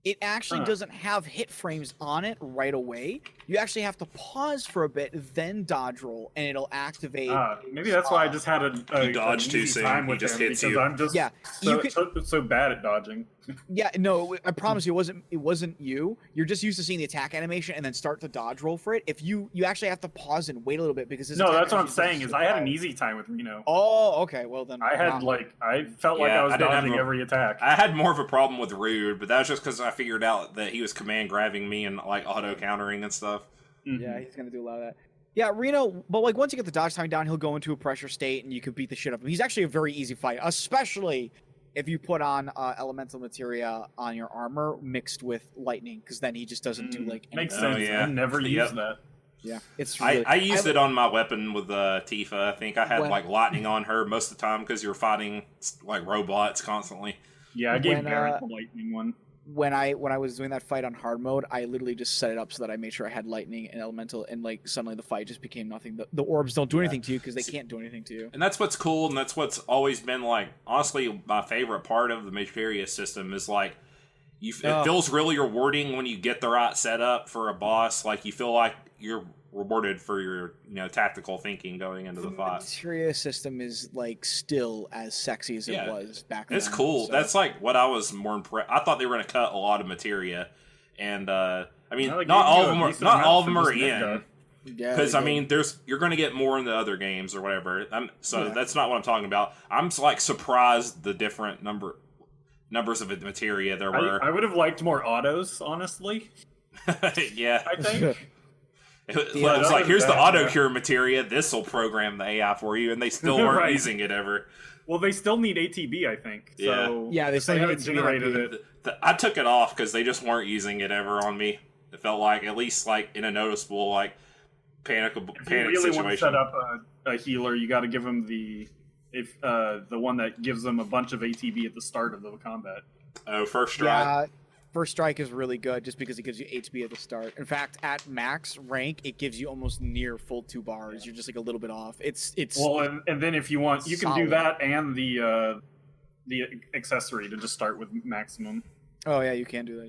it actually doesn't have hit frames on it right away. You actually have to pause for a bit, then dodge roll, and it'll activate.
Maybe that's why I just had a
dodge too soon.
Time with
he just
him,
hits
because
you.
I'm just so bad at dodging.
Yeah, no, I promise you, it wasn't you. You're just used to seeing the attack animation and then start the dodge roll for it. If you actually have to pause and wait a little bit because
that's what I'm saying. Is I had an easy time with Reno.
Oh, okay. Well then,
I felt like I was dodging every attack.
I had more of a problem with Rude, but that was just because I figured out that he was command grabbing me and like auto countering and stuff.
Mm-hmm. Yeah, he's gonna do a lot of that. Yeah, Reno, but like once you get the dodge time down, he'll go into a pressure state and you can beat the shit up of him. He's actually a very easy fight, especially if you put on elemental materia on your armor mixed with lightning, because then he just doesn't do like anything.
Makes sense. I never used that.
Yeah, it's really...
I used it on my weapon with Tifa. I think I had like lightning on her most of the time because you were fighting like robots constantly.
Yeah, I gave Barrett the lightning one.
When I was doing that fight on hard mode, I literally just set it up so that I made sure I had lightning and elemental, and like suddenly the fight just became nothing. The orbs don't do anything to you because they can't do anything to you.
And that's what's cool, and that's what's always been like honestly my favorite part of the materia system is like it feels really rewarding when you get the right setup for a boss. Like you feel like you're rewarded for your tactical thinking going into the fight. The
materia system is like still as sexy as it was back then.
It's cool. So. That's like what I was more impressed. I thought they were going to cut a lot of materia, and I mean, not all of them are in. Because I mean, you're going to get more in the other games or whatever. That's not what I'm talking about. I'm like surprised the different numbers of materia there were.
I would have liked more autos, honestly.
Yeah,
I think.
It was like, here's the auto cure materia. This will program the AI for you, and they still weren't using it ever.
Well, they still need ATB, I think. So
they still
haven't generated it.
I took it off because they just weren't using it ever on me. It felt like at least like in a noticeable like panic situation.
If you really want to set up a healer, you got to give them the one that gives them a bunch of ATB at the start of the combat.
Oh, first strike.
Yeah. First strike is really good just because it gives you HP at the start. In fact, at max rank, it gives you almost near full 2 bars. You're just like a little bit off. It's
well, and then if you want, you can do that and the accessory to just start with maximum.
Oh yeah, you can do that.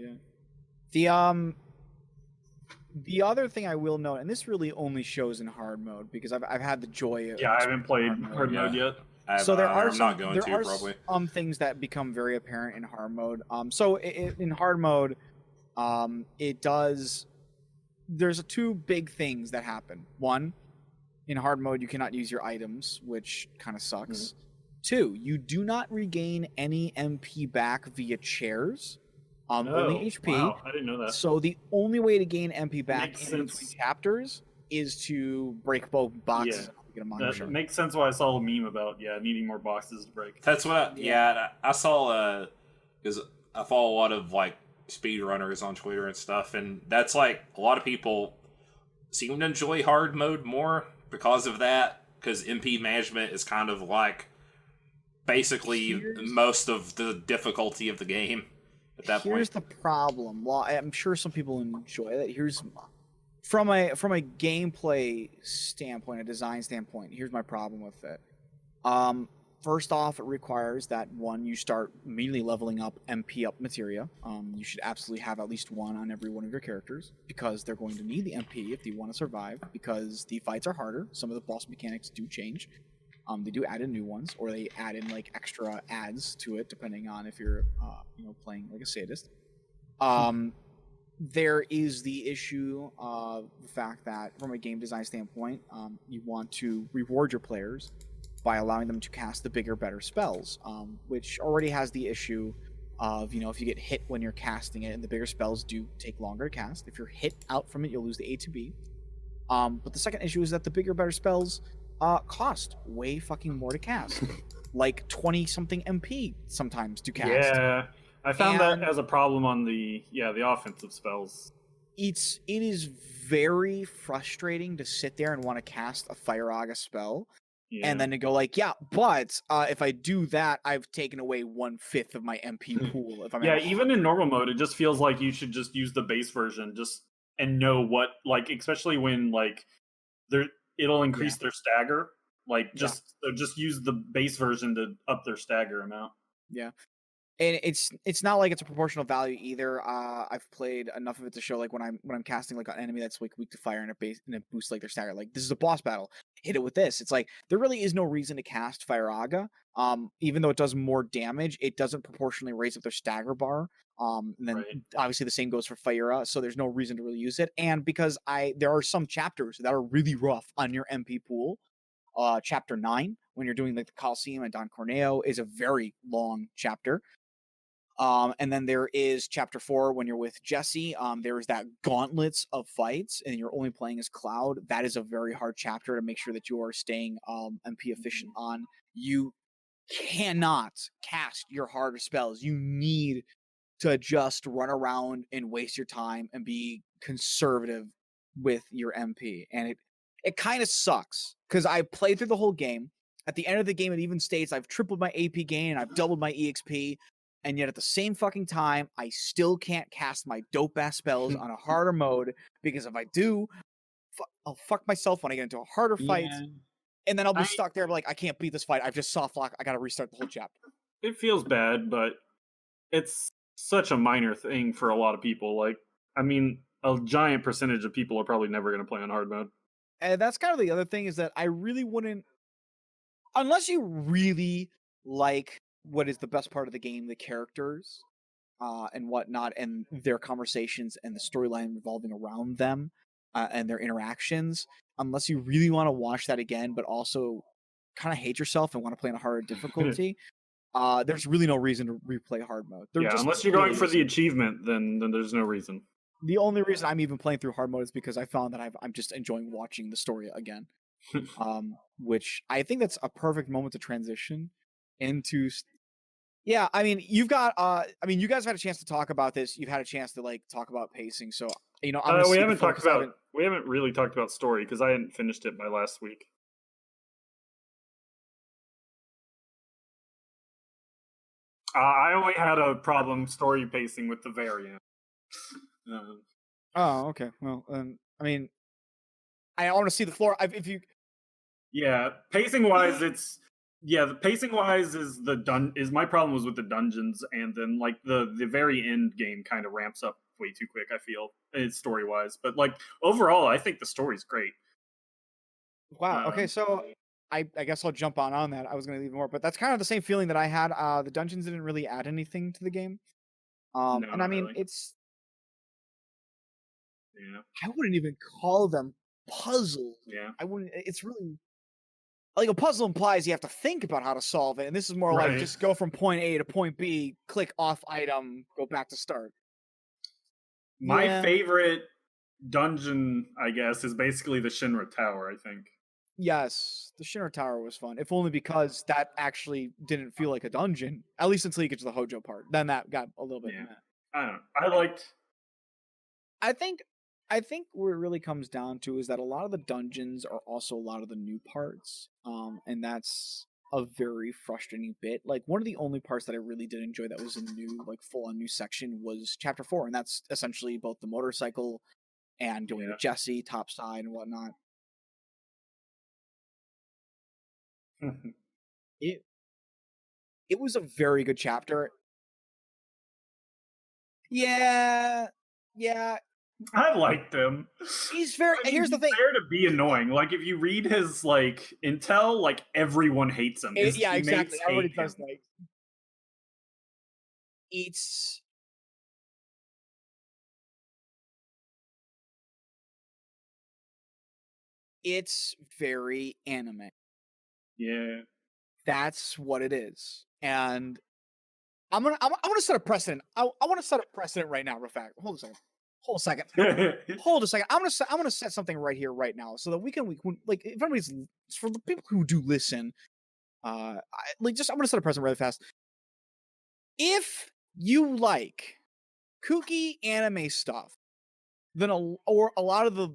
Yeah. The other thing I will note, and this really only shows in hard mode because I've had the joy of
I haven't played hard mode yet.
So there are
probably
some things that become very apparent in hard mode. So in hard mode, there's 2 big things that happen. 1, in hard mode, you cannot use your items, which kind of sucks. Mm-hmm. 2, you do not regain any MP back via chairs. Only HP.
Wow, I didn't know that.
So the only way to gain MP back in between chapters is to break both boxes.
Yeah. That makes sense why I saw a meme about needing more boxes to break.
That's what I saw because I follow a lot of like speedrunners on Twitter and stuff, and that's like a lot of people seem to enjoy hard mode more because of that, because MP management is kind of like basically most of the difficulty of the game at that point.
Here's the problem. Well, I'm sure some people enjoy that. From a gameplay standpoint, a design standpoint, here's my problem with it. First off, it requires that 1, you start immediately leveling up MP up materia. You should absolutely have at least 1 on every one of your characters because they're going to need the MP if they want to survive, because the fights are harder. Some of the boss mechanics do change. They do add in new ones, or they add in like extra adds to it depending on if you're playing like a sadist. There is the issue of the fact that, from a game design standpoint, you want to reward your players by allowing them to cast the bigger, better spells, which already has the issue of, if you get hit when you're casting it, and the bigger spells do take longer to cast. If you're hit out from it, you'll lose the ATB. But the second issue is that the bigger, better spells cost way fucking more to cast. Like 20-something MP sometimes to cast.
Yeah. I found that as a problem on the offensive spells.
It is very frustrating to sit there and want to cast a Fire Aga spell, and then to go like, but if I do that, I've taken away 1/5 of my MP pool. If I'm
even in normal mode, it just feels like you should just use the base version, and know what, like, especially when like it'll increase their stagger. Like just use the base version to up their stagger amount.
Yeah. And it's not like it's a proportional value either. I've played enough of it to show, like, when I'm casting like an enemy that's like weak to fire and it boosts like their stagger. Like, this is a boss battle, hit it with this. It's like there really is no reason to cast Fire Aga. Even though it does more damage, it doesn't proportionally raise up their stagger bar. And then obviously the same goes for Fire, so there's no reason to really use it. And because there are some chapters that are really rough on your MP pool. Chapter 9, when you're doing like the Coliseum and Don Corneo, is a very long chapter. And then there is chapter 4 when you're with Jesse. There is that gauntlets of fights, and you're only playing as Cloud. That is a very hard chapter to make sure that you are staying MP efficient on. You cannot cast your harder spells. You need to just run around and waste your time and be conservative with your MP. And it kind of sucks because I played through the whole game. At the end of the game, it even states I've tripled my AP gain and I've doubled my EXP. And yet at the same fucking time, I still can't cast my dope-ass spells on a harder mode, because if I do, I'll fuck myself when I get into a harder fight. And then I'll be stuck there like, I can't beat this fight. I've just soft locked. I got to restart the whole chapter.
It feels bad, but it's such a minor thing for a lot of people. Like, I mean, a giant percentage of people are probably never going to play on hard mode.
And that's kind of the other thing, is that I really wouldn't, unless you really like what is the best part of the game, the characters and whatnot, and their conversations and the storyline revolving around them and their interactions, unless you really want to watch that again, but also kind of hate yourself and want to play on a harder difficulty, there's really no reason to replay hard mode.
Unless you're going for the achievement, then there's no reason.
The only reason I'm even playing through hard mode is because I found that I'm just enjoying watching the story again. Which I think that's a perfect moment to transition into. Yeah, I mean, you guys have had a chance to talk about this. You've had a chance to like talk about pacing. So, we
haven't really talked about story because I hadn't finished it by last week. I only had a problem story pacing with the variant.
Oh, okay. Well, I mean, I want to see the floor.
Pacing wise, the pacing wise is my problem was with the dungeons, and then like the very end game kind of ramps up way too quick. I feel it's story wise, but like overall, I think the story's great.
Wow. Okay, so I guess I'll jump on that. I was going to leave more, but that's kind of the same feeling that I had. The dungeons didn't really add anything to the game, and I mean
really.
I wouldn't even call them puzzles.
Yeah.
I wouldn't. It's really like a puzzle implies you have to think about how to solve it, and this is more like just go from point A to point B, click off item, go back to start.
My favorite dungeon, I guess, is basically the Shinra Tower, I think.
Yes, the Shinra Tower was fun, if only because that actually didn't feel like a dungeon, at least until you get to the Hojo part. Then that got a little bit.
I don't know.
I think where it really comes down to is that a lot of the dungeons are also a lot of the new parts, and that's a very frustrating bit. Like, one of the only parts that I really did enjoy that was a new, like, full-on new section was Chapter 4, and that's essentially both the motorcycle and going with Jesse, topside, and whatnot. It was a very good chapter. Yeah.
I liked him.
He's very. Here's the thing.
He's there to be annoying. Like, if you read his like intel, like everyone hates him.
Exactly. Everybody does like. it's very anime.
Yeah.
That's what it is. And I'm gonna set a precedent. I want to set a precedent right now, real fast. Hold a second. Hold a second. I'm gonna set something right here, right now, so that we can like if anybody's for the people who do listen, I'm gonna set a precedent really fast. If you like kooky anime stuff, then or a lot of the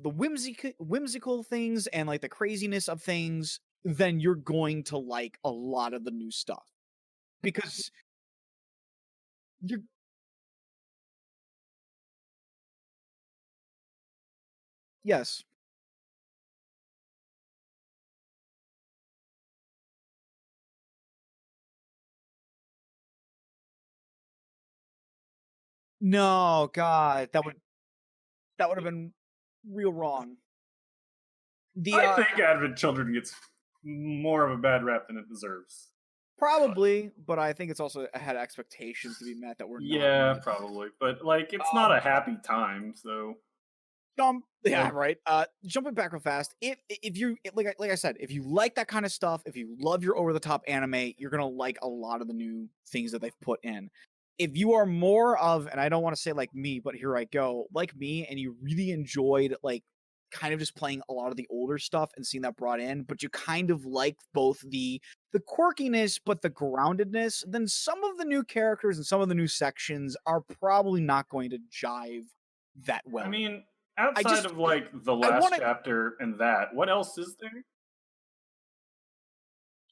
whimsical things and like the craziness of things, then you're going to like a lot of the new stuff because you're yes. No, God, that would have been real wrong.
I think Advent Children gets more of a bad rap than it deserves.
Probably, but I think it's also had expectations to be met that were not met.
Probably, but like it's not a happy time, so.
Yeah, right. Jumping back real fast. If you like I said, if you like that kind of stuff, if you love your over the top anime, you're gonna like a lot of the new things that they've put in. If you are more of, and I don't want to say like me, but here I go, like me, and you really enjoyed like kind of just playing a lot of the older stuff and seeing that brought in, but you kind of like both the quirkiness but the groundedness, then some of the new characters and some of the new sections are probably not going to jive that well.
I mean, outside of like the last chapter and that, what else is there?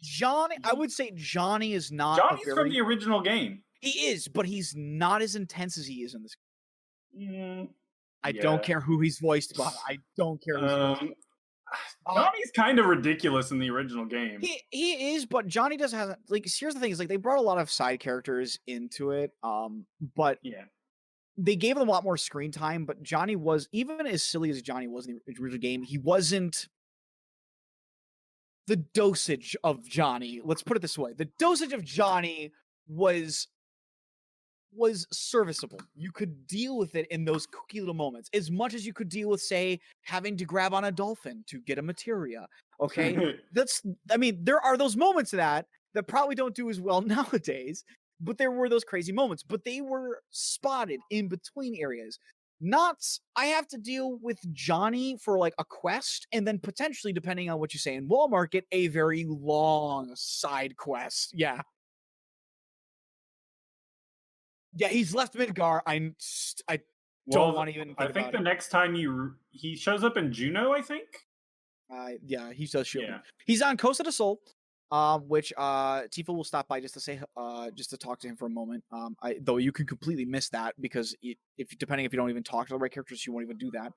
Johnny, I would say Johnny is not.
Johnny's from the original game.
He is, but he's not as intense as he is in this game. I don't care who he's voiced by. I don't care who's voiced.
Johnny's kind of ridiculous in the original game.
He is, but Johnny doesn't have like. Here's the thing: is like they brought a lot of side characters into it. But they gave them a lot more screen time. But Johnny was, even as silly as Johnny was in the original game, he wasn't the dosage of Johnny. Let's put it this way: the dosage of Johnny was serviceable. You could deal with it in those kooky little moments as much as you could deal with, say, having to grab on a dolphin to get a materia. Okay. There are those moments that probably don't do as well nowadays, but there were those crazy moments, but they were spotted in between areas. I have to deal with Johnny for like a quest, and then potentially, depending on what you say in Walmart, get a very long side quest. Yeah. Yeah, he's left Midgar. I don't want to even think about it.
I think the next time he shows up in Juneau, I think.
Yeah, he does show up. He's on Costa del Sol, which Tifa will stop by just to say, just to talk to him for a moment. Though you can completely miss that because depending if you don't even talk to the right characters, you won't even do that.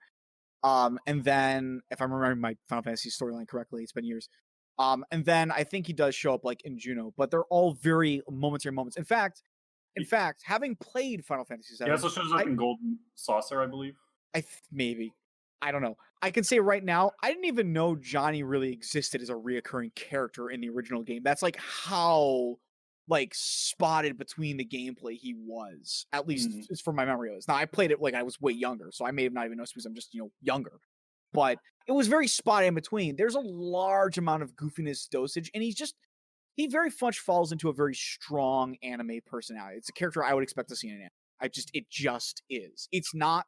And then if I'm remembering my Final Fantasy storyline correctly, it's been years. And then I think he does show up like in Juneau, but they're all very momentary moments. In fact, having played Final Fantasy VII,
he also shows up in Golden Saucer, I believe.
Maybe. I don't know. I can say right now, I didn't even know Johnny really existed as a reoccurring character in the original game. That's like how like spotted between the gameplay he was. At least it's from my memory of this. Now I played it like I was way younger, so I may have not even noticed because I'm just younger. But it was very spotted in between. There's a large amount of goofiness dosage, and he very much falls into a very strong anime personality. It's a character I would expect to see in an anime. It just is. It's not,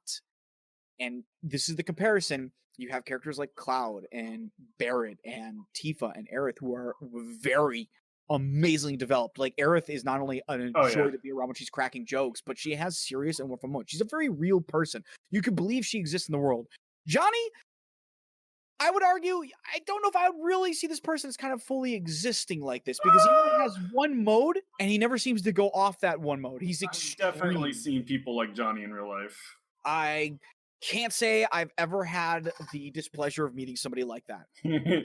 and this is the comparison. You have characters like Cloud and Barrett and Tifa and Aerith who are very amazingly developed. Like Aerith is not only an joy to be around when she's cracking jokes, but she has serious and wonderful moments. She's a very real person. You can believe she exists in the world. Johnny, I would argue, I don't know if I would really see this person as kind of fully existing like this because he only has one mode and he never seems to go off that one mode. I've
definitely seen people like Johnny in real life. I
can't say I've ever had the displeasure of meeting somebody like that.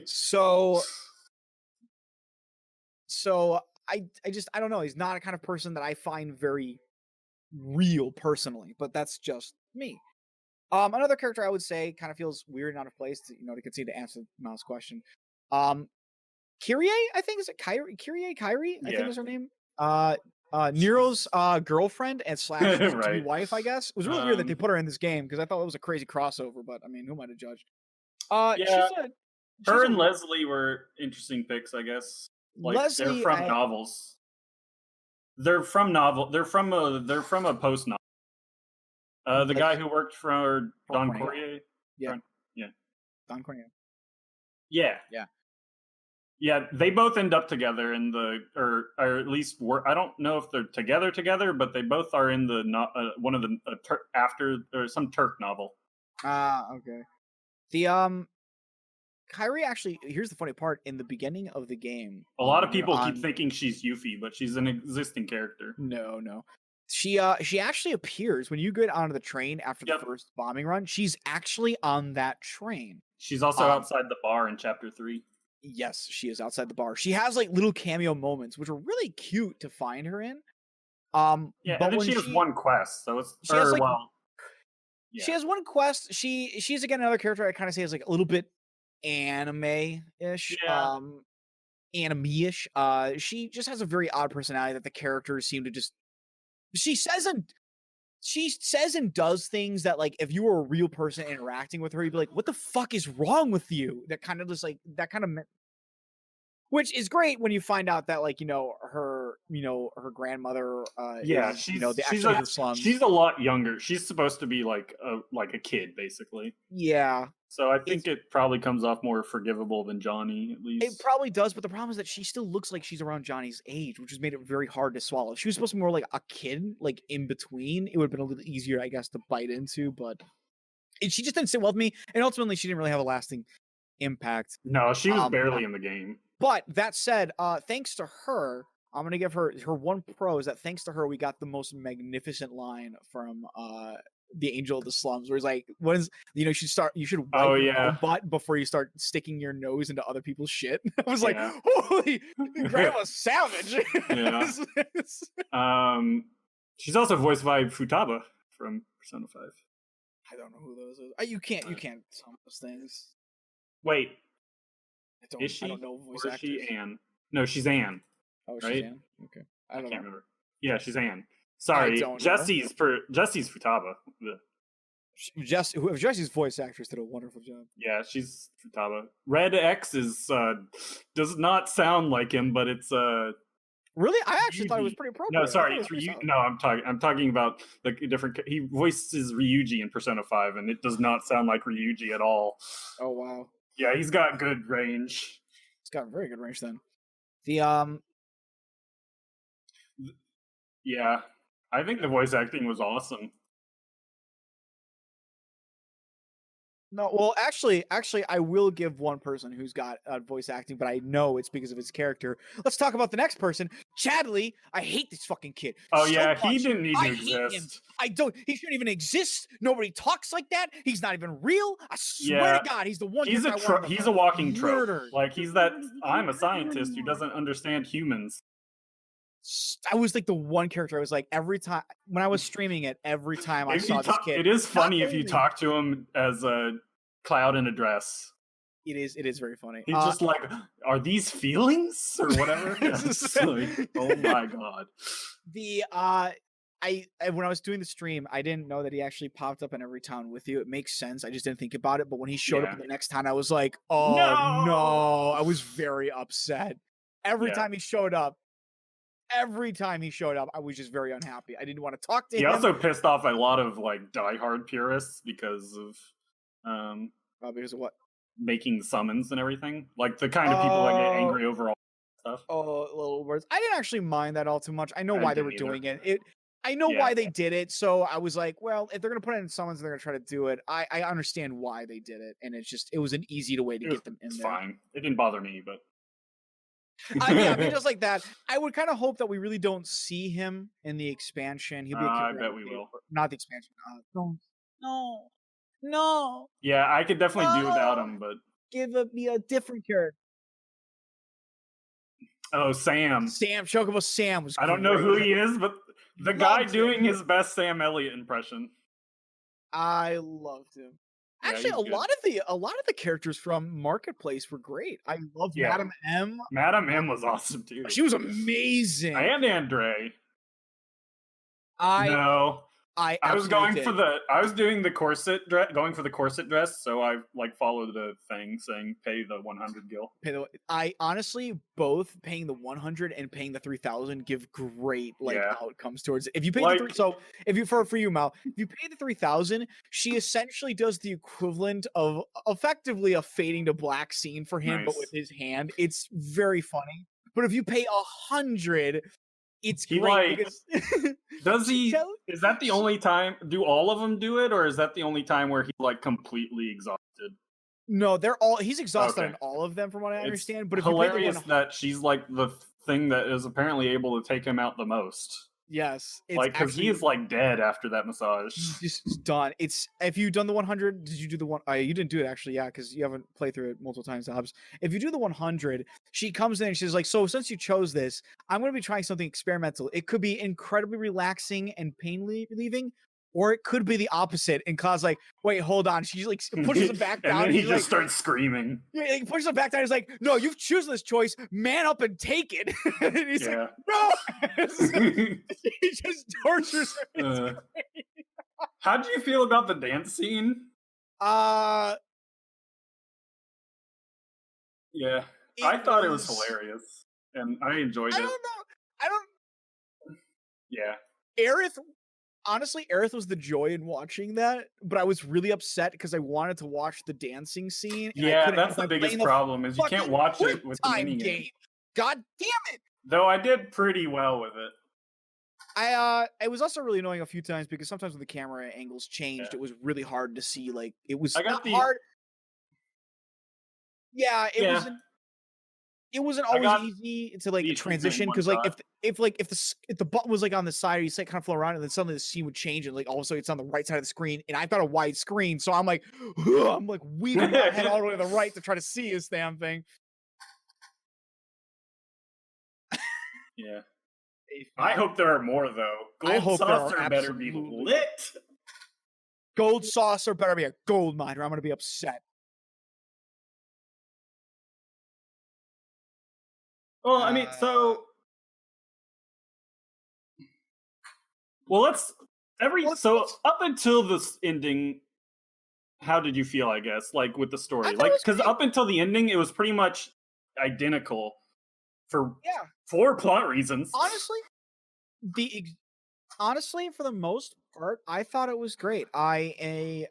So I don't know. He's not a kind of person that I find very real personally, but that's just me. Another character I would say kind of feels weird and out of place to continue to answer Mal's question. Kyrie, I think is it Kyrie? Kyrie, I think is her name. Nero's girlfriend and / wife, I guess. It was really weird that they put her in this game because I thought it was a crazy crossover, but I mean, who might have judged?
Her and Leslie were interesting picks, I guess. Like
Leslie,
they're from novels. They're from novel. They're from a post novel. The guy who worked for Don Cornelius.
Yeah.
Yeah.
Don Cornelius.
Yeah.
Yeah.
Yeah, they both end up together in or at least I don't know if they're together, but they both are in the one of the after or some Turk novel.
Okay. The Kyrie actually. Here's the funny part. In the beginning of the game,
a lot of people keep thinking she's Yuffie, but she's an existing character.
No. She actually appears when you get onto the train after the first bombing run. She's actually on that train.
She's also outside the bar in chapter 3.
Yes, she is outside the bar. She has like little cameo moments, which are really cute to find her in.
But and then she has one quest, so it's she has
one quest. She's again another character I kind of say is like a little bit anime-ish, anime-ish. She just has a very odd personality that the characters seem to just. She says and does things that, like, if you were a real person interacting with her, you'd be like, "What the fuck is wrong with you?" That kind of just like that kind of. Which is great when you find out that, like, her grandmother is, she's the slums.
She's a lot younger. She's supposed to be like a kid, basically.
Yeah.
So I think it probably comes off more forgivable than Johnny, at least.
It probably does, but the problem is that she still looks like she's around Johnny's age, which has made it very hard to swallow. If she was supposed to be more like a kid, like in between, it would have been a little easier, I guess, to bite into, but she just didn't sit well with me, and ultimately she didn't really have a lasting impact.
No, she was barely in the game.
But that said, thanks to her, I'm going to give her one pro is that thanks to her, we got the most magnificent line from the Angel of the Slums, where he's like, "What is you should wipe your butt before you start sticking your nose into other people's shit." I was like, "Holy, Grandma's savage!"
Yeah. She's also voiced by Futaba from Persona 5.
I don't know who those are. You can't tell those things.
Wait.
Is she? I don't know voice actors.
Is she Anne? No, she's Anne.
Oh,
right?
She's Anne? Okay. I can't
remember. Yeah, she's Anne. Sorry, Jesse's Futaba.
Jesse's voice actress did a wonderful job.
Yeah, she's Futaba. Red X is does not sound like him, but it's
Really? I actually thought it was pretty appropriate.
No, sorry, it's Ryu. No, I'm talking about like a different. He voices Ryuji in Persona 5, and it does not sound like Ryuji at all.
Oh wow.
Yeah, he's got good range.
He's got very good range then.
Yeah, I think the voice acting was awesome.
No, well, actually, I will give one person who's got voice acting, but I know it's because of his character. Let's talk about the next person, Chadley. I hate this fucking kid.
Oh yeah, he didn't need to exist.
I don't. He shouldn't even exist. Nobody talks like that. He's not even real. I swear to God, he's the one.
He's a walking trope. Like he's that. I'm a scientist who doesn't understand humans.
I was like the one character. I was like every time when I was streaming it. Every time I saw this kid,
it is funny if you talk to him as a Cloud in a dress.
It is very funny.
He's just like, are these feelings or whatever? Like, oh my God.
When I was doing the stream, I didn't know that he actually popped up in every town with you. It makes sense. I just didn't think about it. But when he showed up in the next town, I was like, oh no. I was very upset. Every time he showed up, I was just very unhappy. I didn't want to talk to him.
He also pissed off a lot of like diehard purists because of
what?
Making summons and everything. Like the kind of people that get angry over all stuff.
Oh, little words. I didn't actually mind that all too much. I know why they were doing it. I know why they did it. So I was like, well, if they're gonna put it in summons, they're gonna try to do it. I understand why they did it, and it was an easy way to get them in there.
It's fine. It didn't bother me, but
I mean, just like that. I would kind of hope that we really don't see him in the expansion. He'll be.
I bet we will.
Not the expansion. No.
Yeah, I could definitely do without him, but
give me a different character.
Oh, Sam.
Chocobo Sam was.
I don't know who he is, but the guy doing his best Sam Elliott impression.
I loved him. Actually, a lot of the characters from Marketplace were great. I loved Madam M.
Madam M was awesome too.
She was amazing.
And Andre.
No.
I was going for doing the corset dress, going for the corset dress. So I like followed the thing saying pay the 100 gil.
I honestly both paying the 100 and paying the 3,000 give great outcomes towards it. If you pay for you, Mao, if you pay the 3,000, she essentially does the equivalent of effectively a fading to black scene for him, but with his hand. It's very funny. But if you pay 100, it's great because
does he? Is that the only time? Do all of them do it, or is that the only time where he's like completely exhausted?
No, he's exhausted on all of them, from what I understand. But if
hilarious that she's like the thing that is apparently able to take him out the most.
Yes,
it's like because he is like dead after that massage.
He's just done. It's if you've done the 100, did you do the one? You didn't do it actually, because you haven't played through it multiple times. If you do the 100, she comes in and she's like, "So since you chose this, I'm going to be trying something experimental. It could be incredibly relaxing and pain relieving, or it could be the opposite and cause like, wait, hold on." She like pushes him back down.
And then he just starts screaming.
Yeah, he pushes him back down. He's like, "No, you've chosen this choice. Man up and take it." And he's like, "No." He just tortures her.
How do you feel about the dance scene? Yeah, I thought it was hilarious, and I enjoyed it.
I don't.
Yeah,
Aerith. Honestly, Aerith was the joy in watching that, but I was really upset because I wanted to watch the dancing scene.
Yeah, that's the biggest problem is you can't watch it with the mini game.
God damn it!
Though I did pretty well with it.
It was also really annoying a few times because sometimes when the camera angles changed, it was really hard to see. Like it was hard. Yeah, it wasn't always easy to like transition because like if the button was like on the side, you say kind of flow around, and then suddenly the scene would change, and like all of a sudden it's on the right side of the screen, and I've got a wide screen, so I'm like weaving my head all the way to the right to try to see this damn thing.
Yeah. I hope there are more though. Gold Saucer better be lit.
Gold Saucer better be a gold mine, or I'm gonna be upset.
Well, I mean, up until this ending, how did you feel? I guess like with the story, like because up until the ending, it was pretty much identical for 4 plot reasons.
Honestly, for the most part, I thought it was great. I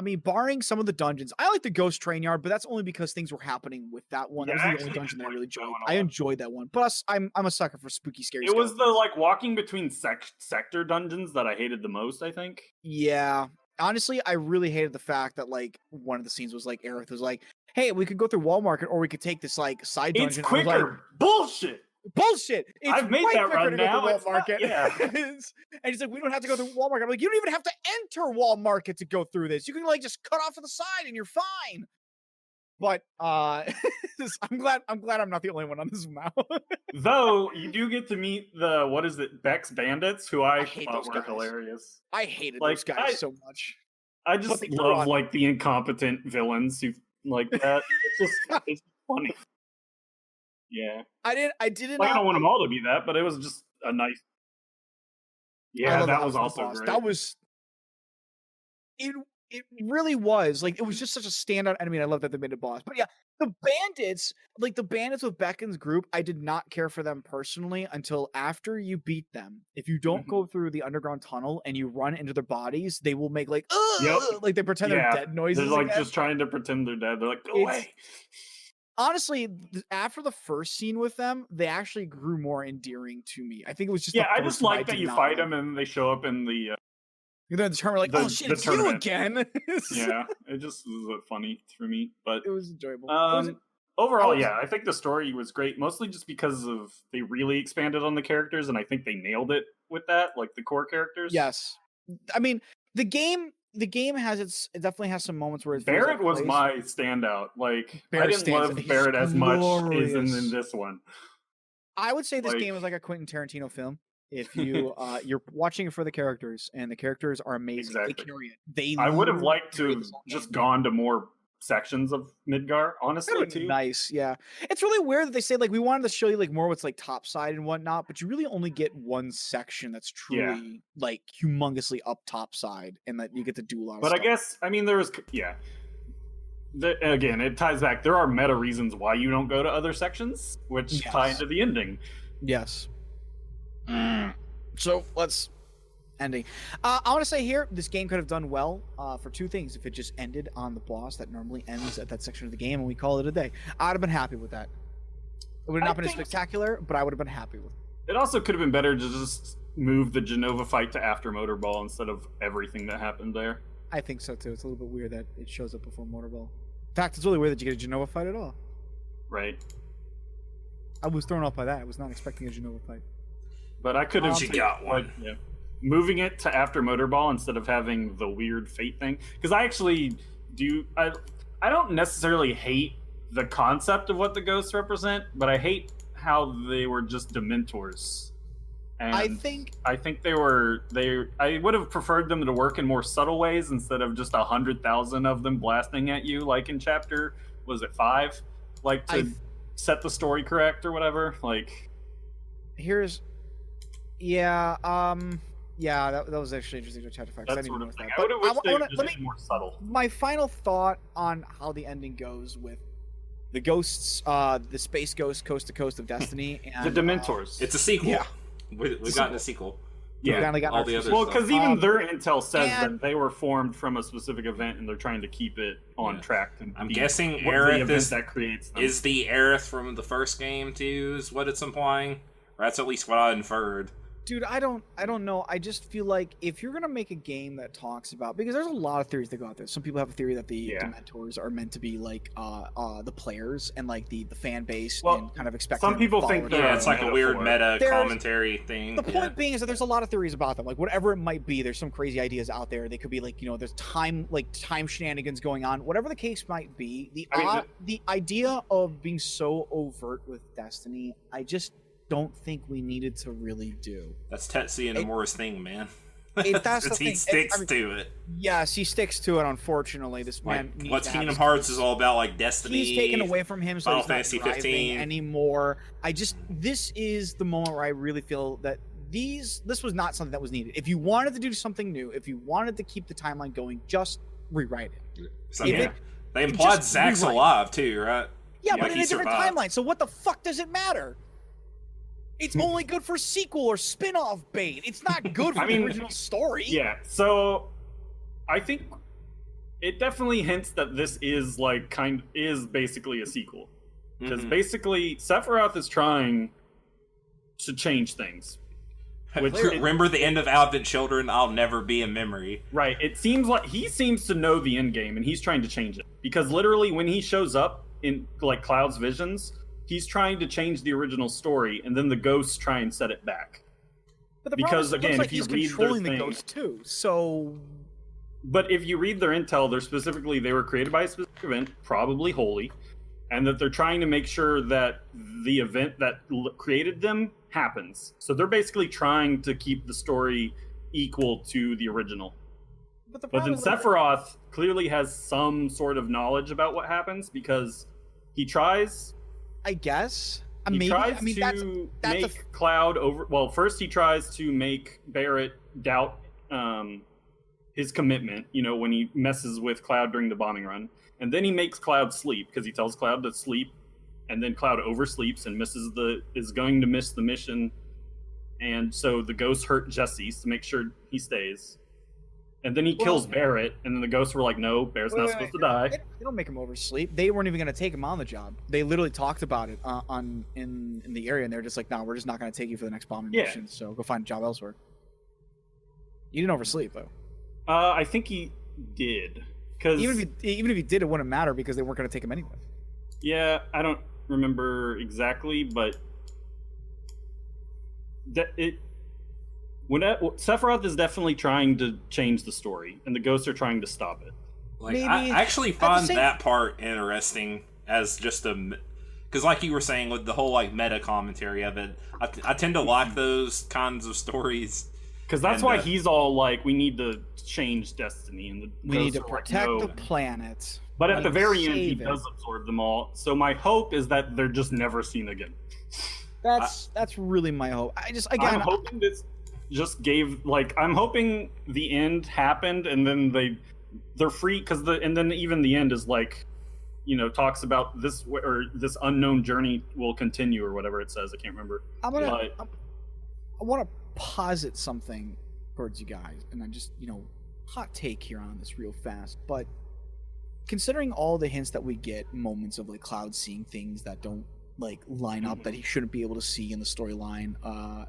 mean, barring some of the dungeons, I like the Ghost Train Yard, but that's only because things were happening with that one. That was the only dungeon that I really enjoyed. I enjoyed that one. Plus, I'm a sucker for spooky, scary.
It was the like walking between sector dungeons that I hated the most. I think.
Yeah, honestly, I really hated the fact that like one of the scenes was like Aerith was like, "Hey, we could go through Wall Market, or we could take this like side dungeon."
It's quicker. Bullshit.
Bullshit!
I've made that run now.
Wall Market. And he's like, "We don't have to go through Wall Market." I'm like, "You don't even have to enter Wall Market to go through this. You can like just cut off to the side and you're fine." But I'm glad I'm not the only one on this map.
Though you do get to meet the Beck's bandits, who I thought were hilarious.
I hated those guys so much.
I just love like the incompetent villains who like that. It's funny. Yeah,
I didn't.
Like, I don't want them all to be that, but it was just a nice. Yeah, that was also great.
That was. It really was like it was just such a standout enemy. I love that they made a boss, but yeah, the bandits with Beckon's group, I did not care for them personally until after you beat them. If you don't go through the underground tunnel and you run into their bodies, they will make like like they pretend they're dead noises.
They're like just trying to pretend they're dead. They're like, go away.
Honestly, after the first scene with them, they actually grew more endearing to me. I think it was just
I just like that you fight them and they show up in the.
Then the tournament, like, "Oh shit, it's you again!"
Yeah, it just was funny for me, but
it was enjoyable.
Overall, I think the story was great, mostly just because of they really expanded on the characters, and I think they nailed it with that, like the core characters.
Yes, I mean the game has it definitely has some moments where
Barrett was my standout. Like I didn't love Barrett as much as in this one.
I would say this game is like a Quentin Tarantino film. If you you're watching it for the characters, and the characters are amazing.
Exactly.
They carry it.
I would have liked to just gone to more sections of Midgar, honestly,
That would
too.
be nice, yeah. It's really weird that they say like we wanted to show you like more what's like topside and whatnot, but you really only get one section that's truly like humongously up topside, and that you get to do a lot of
But
stuff.
I guess, I mean, there was, again, it ties back. There are meta reasons why you don't go to other sections, which tie into the ending.
Yes. So let's ending. I want to say here, this game could have done well for two things. If it just ended on the boss that normally ends at that section of the game and we call it a day, I'd have been happy with that. It would have not been as spectacular, but I would have been happy with it.
It also could have been better to just move the Genova fight to after Motorball instead of everything that happened there.
I think so too. It's a little bit weird that it shows up before Motorball. In fact, it's really weird that you get a Genova fight at all.
Right.
I was thrown off by that. I was not expecting a Genova fight.
But I could have...
She got one.
Yeah. Moving it to after Motorball instead of having the weird fate thing. Because I actually do... I don't necessarily hate the concept of what the ghosts represent, but I hate how they were just Dementors. And I think they were... I would have preferred them to work in more subtle ways instead of just 100,000 of them blasting at you, like in chapter... Was it 5? Like, to set the story correct or whatever? Like...
Here's... Yeah, that was actually interesting to chapter 5.
That sort of thing. I would have wished they were just more subtle.
My final thought on how the ending goes with the ghosts, the space ghost coast to coast of Destiny, and
the Dementors.
It's a sequel.
Yeah.
We've gotten a sequel.
Yeah,
all the other
well,
stuff.
because even their intel says that they were formed from a specific event, and they're trying to keep it on track.
I'm guessing
the
Aerith
event that creates them.
is the Aerith from the first game too. Is what it's implying. Or that's at least what I inferred.
Dude, I don't know. I just feel like if you're gonna make a game that talks about, because there's a lot of theories that go out there. Some people have a theory that the Dementors are meant to be like the players and like the fan base, and kind of expect.
Some people think
it's like a weird meta commentary thing.
The point being is that there's a lot of theories about them. Like whatever it might be, there's some crazy ideas out there. They could be like, there's time shenanigans going on. Whatever the case might be, the idea of being so overt with Destiny, I just don't think we needed to really do.
That's Tetsuo Nomura's thing, man.
That's the
he
thing.
sticks to it.
Yes, he sticks to it. Unfortunately, this man.
What Kingdom Hearts is all about, like Destiny.
He's taken away from him, so
Final
he's not
Fantasy
driving
15
anymore. This is the moment where I really feel that this was not something that was needed. If you wanted to do something new, if you wanted to keep the timeline going, just rewrite it.
They implied Zack's alive too, right?
Yeah, but in a different timeline. So what the fuck does it matter? It's only good for sequel or spin-off bait. It's not good for the original story.
Yeah, so I think it definitely hints that this is is basically a sequel. Because basically Sephiroth is trying to change things.
Remember the end of Advent Children? I'll never be a memory.
Right. It seems like he seems to know the end game and he's trying to change it. Because literally when he shows up in like Cloud's visions, he's trying to change the original story, and then the ghosts try and set it back.
But
because again,
like
if you
he's
read
controlling
their
the ghosts too, so.
But if you read their intel, they were created by a specific event, probably holy, and that they're trying to make sure that the event that created them happens. So they're basically trying to keep the story equal to the original. But then Sephiroth clearly has some sort of knowledge about what happens because he tries.
I guess.
He tries to make Cloud over. Well, first he tries to make Barrett doubt his commitment. When he messes with Cloud during the bombing run, and then he makes Cloud sleep because he tells Cloud to sleep, and then Cloud oversleeps and is going to miss the mission, and so the ghosts hurt Jesse to make sure he stays. And then he kills Barrett, and then the ghosts were like, no, Barrett's not supposed to die.
They don't make him oversleep. They weren't even going to take him on the job. They literally talked about it in the area, and they're just like, no, we're just not going to take you for the next bombing mission, so go find a job elsewhere. You didn't oversleep, though.
I think he did. Cause
even if he did, it wouldn't matter because they weren't going to take him anyway.
Yeah, I don't remember exactly, but Sephiroth is definitely trying to change the story, and the ghosts are trying to stop it.
I actually find that part interesting as just because, like you were saying, with the whole meta commentary of it, I tend to like those kinds of stories.
Because that's why he's all like, we need to change Destiny, and
we need to protect the planet.
But at
Like,
the very end, he
save it.
does absorb them all. So my hope is that they're just never seen again.
That's really my hope.
I'm hoping this just gave I'm hoping the end happened and then they're free and then even the end is talks about this or this unknown journey will continue or whatever it says. I can't remember.
I want to posit something towards you guys, and I just hot take here on this real fast, but considering all the hints that we get, moments of Cloud seeing things that don't line up, that he shouldn't be able to see in the storyline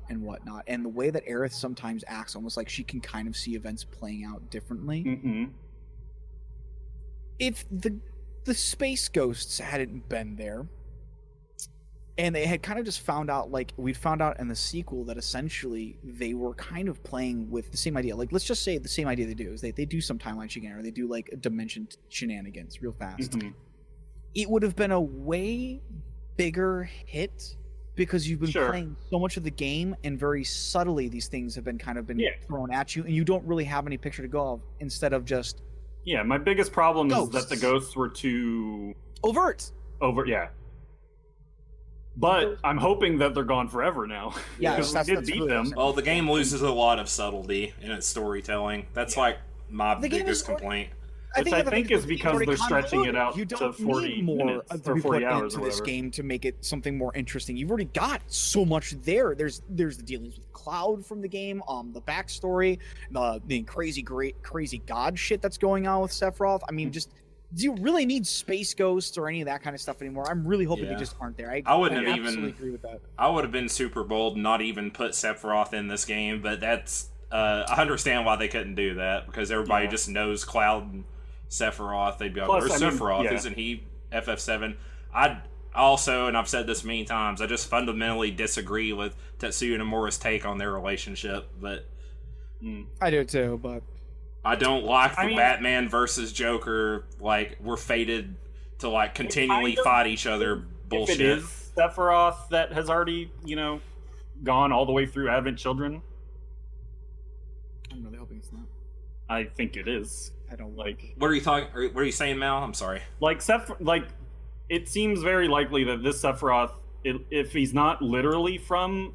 and whatnot, and the way that Aerith sometimes acts almost like she can kind of see events playing out differently. If the space ghosts hadn't been there, and they had kind of just found out, we found out in the sequel, that essentially they were kind of playing with the same idea. Let's just say the same idea they do is they do some timeline shenanigans, or they do a dimension shenanigans real fast. It would have been a way bigger hit, because you've been playing so much of the game, and very subtly these things have been thrown at you, and you don't really have any picture to go of, instead of just
my biggest problem
ghosts.
is that the ghosts were too
overt.
But I'm hoping that they're gone forever now.
Yeah,
because we did beat them.
Well, the game loses a lot of subtlety in its storytelling. That's my biggest complaint.
I think is because they're stretching it out to 40 minutes or 40 hours or whatever.
This game to make it something more interesting. You've already got so much there. There's the dealings with Cloud from the game, the backstory, the crazy god shit that's going on with Sephiroth. I mean, just do you really need space ghosts or any of that kind of stuff anymore? I'm really hoping they just aren't there. I wouldn't have absolutely agree with that.
I would have been super bold and not even put Sephiroth in this game, but that's I understand why they couldn't do that, because everybody just knows Cloud and Sephiroth. They'd be like, "Where's Sephiroth? Isn't he FF7?" I also, and I've said this many times, I just fundamentally disagree with Tetsuo and Nomura's take on their relationship, but
I do too, but
I don't like the Batman versus Joker, we're fated to continually fight each other bullshit.
If it is Sephiroth that has already, gone all the way through Advent Children,
I'm really hoping it's not.
I think it is.
I don't
What are you talking? What are you saying, Mal? I'm sorry.
It seems very likely that this Sephiroth, if he's not literally from,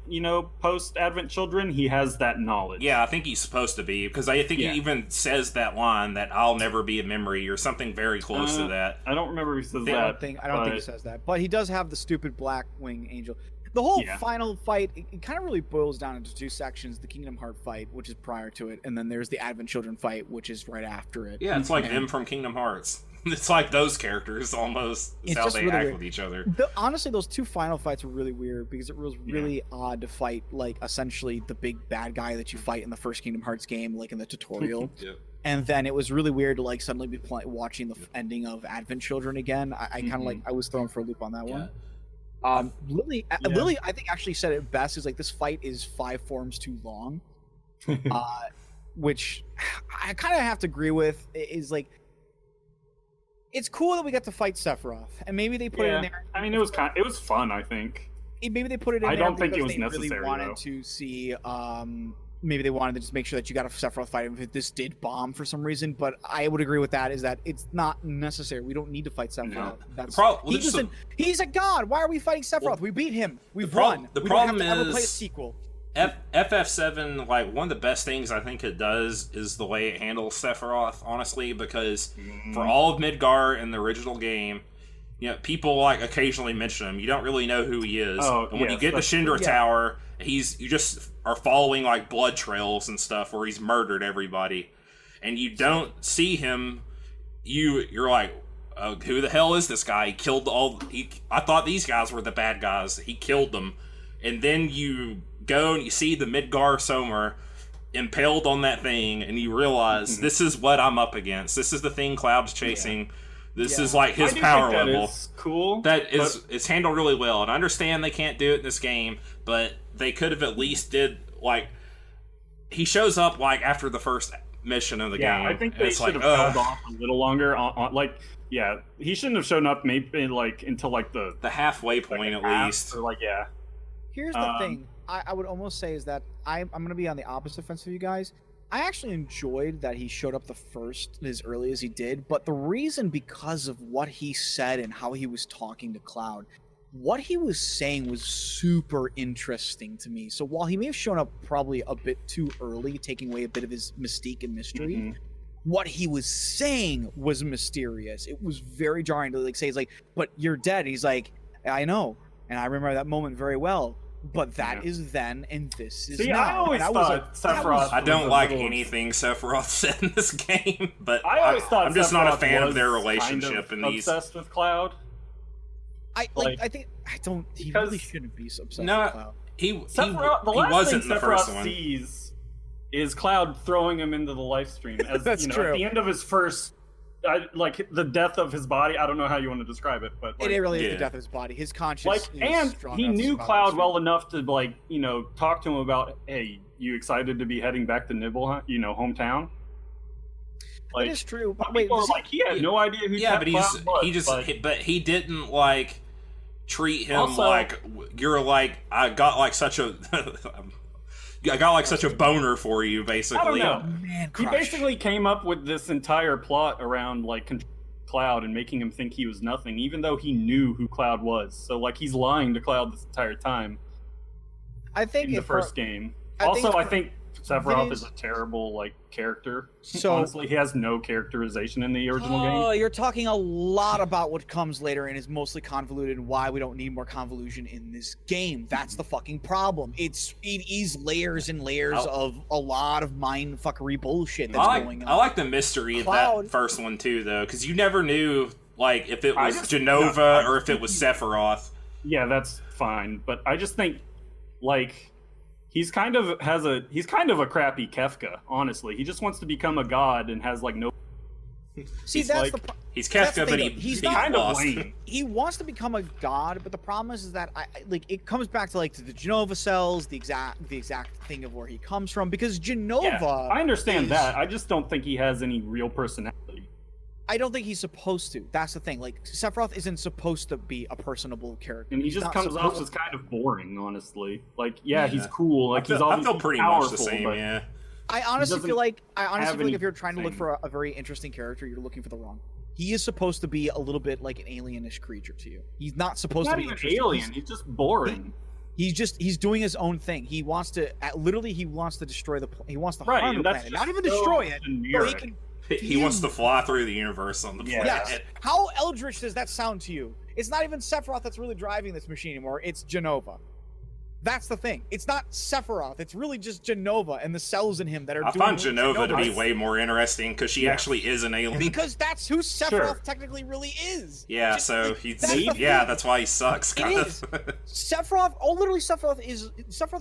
post Advent Children, he has that knowledge.
Yeah, I think he's supposed to be, because I think he even says that line that "I'll never be a memory" or something very close to that.
I don't remember if he says that.
I don't think he says that, but he does have the stupid black wing angel. The whole final fight, it kind of really boils down into two sections: the Kingdom Heart fight, which is prior to it, and then there's the Advent Children fight, which is right after it.
Yeah, it's like them from Kingdom Hearts. It's like those characters almost. It's how they really act weird with each other.
Honestly, those two final fights were really weird, because it was really odd to fight essentially the big bad guy that you fight in the first Kingdom Hearts game, in the tutorial. And then it was really weird to suddenly be watching the ending of Advent Children again. I kind of I was thrown for a loop on that one. Lily, I think actually said it best. Is this fight is 5 forms too long, which I kind of have to agree with. Is it's cool that we got to fight Sephiroth, and maybe they put it in there.
I mean, it was fun. I think
maybe they put it in.
I
there
don't think it was
they
necessary.
Really wanted to see. Maybe they wanted to just make sure that you got a Sephiroth fight if this did bomb for some reason. But I would agree with that. Is that it's not necessary. We don't need to fight Sephiroth. No. He's a god. Why are we fighting Sephiroth? Well, we beat him. We've won.
The problem
don't have to
is
ever play a sequel.
FF7, one of the best things I think it does is the way it handles Sephiroth, honestly, because for all of Midgar in the original game, people occasionally mention him. You don't really know who he is. And when you get to Shinra Tower, you just are following blood trails and stuff where he's murdered everybody, and you don't see him. You're like, who the hell is this guy? He killed I thought these guys were the bad guys. He killed them, and then you go and you see the Midgar Somer impaled on that thing, and you realize this is what I'm up against. This is the thing Cloud's chasing. This is his power level.
Is cool.
It's handled really well, and I understand they can't do it in this game, but they could have at least did he shows up after the first mission of the game.
Yeah, I think they should have held off a little longer. He shouldn't have shown up maybe until
the halfway point at least.
Or
Here's the thing. I would almost say is that I'm going to be on the opposite fence of you guys. I actually enjoyed that he showed up the first as early as he did, but the reason because of what he said and how he was talking to Cloud, what he was saying was super interesting to me. So while he may have shown up probably a bit too early, taking away a bit of his mystique and mystery, what he was saying was mysterious. It was very jarring to like say, "It's like, but you're dead." He's like, "I know, and I remember that moment very well." But that is then, and this is now.
I always thought Sephiroth.
I don't like anything Sephiroth said in this game, but
I always thought
I'm just
Sephiroth
not a fan of their
was
relationship
kind
in
of
these.
Obsessed with Cloud.
I think I don't. He really shouldn't be so obsessed with Cloud.
He
The last
wasn't
thing
the first
Sephiroth
one.
sees is Cloud throwing him into the life stream. As
That's
you know,
true.
at the end of his first, like the death of his body. I don't know how you want to describe it, but like,
It really is the death of his body. His conscience. is
and
strong
he
enough to
knew
survive
Cloud
this
well enough to talk to him about, hey, you excited to be heading back to Nibelheim, hometown?
That is true. But wait,
people are like, he had no idea who.
Yeah, but
Cloud was,
but he didn't like treat him
Also-
like you're like I got like such a boner for you, basically.
I don't know.
man,
He
crush.
basically came up with this entire plot around like Cloud and making him think he was nothing, even though he knew who Cloud was. So like he's lying to Cloud this entire time
I think
in the
if
first game.
I think
I think Sephiroth
is-
is a terrible character.
So-
honestly, he has no characterization in the original
Oh,
game.
you're talking a lot about what comes later and is mostly convoluted and why we don't need more convolution in this game. That's the fucking problem. It is layers and layers of a lot of mindfuckery bullshit that's going on.
I like the mystery of
Cloud-
that first one too, though, because you never knew like if it
I
was
just-
Genova
no,
or if it was Sephiroth.
Yeah, that's fine, but I just think like he's kind of a crappy Kefka, honestly. He just wants to become a god and has like no.
See,
he's
that's
like-
the pro-
He's
that's the
Kefka,
thing,
but
though. He's
he
not
kind of
lost.
lame.
he wants to become a god, but the problem is that it comes back to like to the Genova cells, the exact thing of where he comes from, because Genova.
Yeah, I understand
is-
that. I just don't think he has any real personality.
I don't think he's supposed to. That's the thing. Like Sephiroth isn't supposed to be a personable character.
And he
He's
just
not
comes off
supposed
as
to.
kind of boring, honestly. Like, yeah, he's cool. Like, he's
I
obviously
feel pretty
powerful,
much the same.
but
Yeah.
I honestly
doesn't
feel like
have
if you're trying to look
anything.
for a very interesting character, you're looking for the wrong. He is supposed to be a little bit like an alienish creature to you. He's not supposed
he's
to
not
be
even
interesting.
alien. He's just boring.
He's doing his own thing. He wants to literally he wants to destroy he wants to
Right,
harm
and
the
that's
planet,
just
not even
so
destroy it. So he
generic.
can
He wants to fly through the universe on the
Yeah.
planet.
Yes. How eldritch does that sound to you? It's not even Sephiroth that's really driving this machine anymore. It's Genova. That's the thing. It's not Sephiroth. It's really just Genova and the cells in him that are
I
doing
find
what
Genova to be
does.
way more interesting because she actually is an alien.
Because that's who Sephiroth
Sure.
technically really is.
Yeah,
Just-
so
like,
he's
that's the thing.
that's why he sucks.
It
Kind
is.
of.
Sephiroth, literally Sephiroth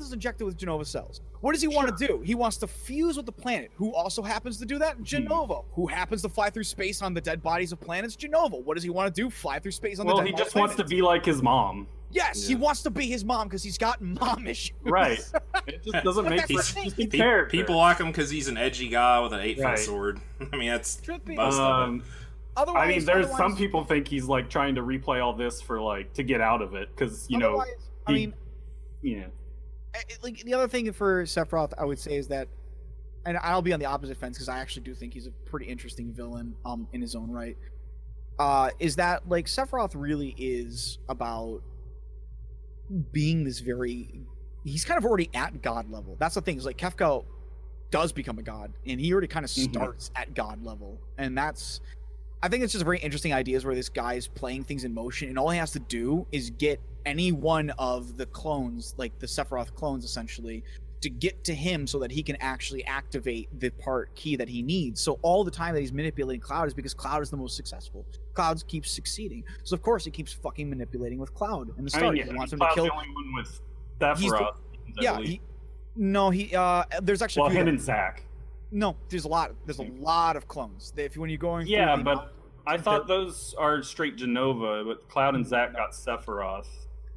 is injected with Genova cells. What does he want to do? He wants to fuse with the planet. Who also happens to do that? Genova. Who happens to fly through space on the dead bodies of planets? Genova. What does he want to do? Fly through space on the
Well,
dead
he
bodies
just
of
wants to
planets.
be like his mom.
Yes, he wants to be his mom because he's got mom issues.
Right. It just doesn't make
that's
for
the
an
thing.
interesting character.
People like him because he's an edgy guy with an 8-foot
Right.
sword. I mean, that's
Truth be-
most of it.
Otherwise,
I mean, there's some
otherwise-
people think he's like trying to replay all this for like to get out of it because you know,
otherwise, I
he-
mean,
yeah.
like the other thing for Sephiroth, I would say is that, and I'll be on the opposite fence because I actually do think he's a pretty interesting villain, in his own right. Is that like Sephiroth really is about being this he's kind of already at god level. That's the thing, is like Kefka does become a god and he already kind of starts at god level, and I think it's just very interesting ideas where this guy's playing things in motion and all he has to do is get any one of the clones, like the Sephiroth clones essentially, to get to him so that he can actually activate the part key that he needs. So all the time that he's manipulating Cloud is because Cloud is the most successful. Cloud keeps succeeding. So of course he keeps fucking manipulating with Cloud in the
I
start.
mean, yeah,
He wants him
he's
to kill.
the only one with Sephiroth. I believe.
There's actually
Well,
three
him
of
and
them.
Zack.
No, there's a lot of clones. When you're going
Yeah,
through the-
but I thought those are straight Genova, but Cloud and Zack got Sephiroth.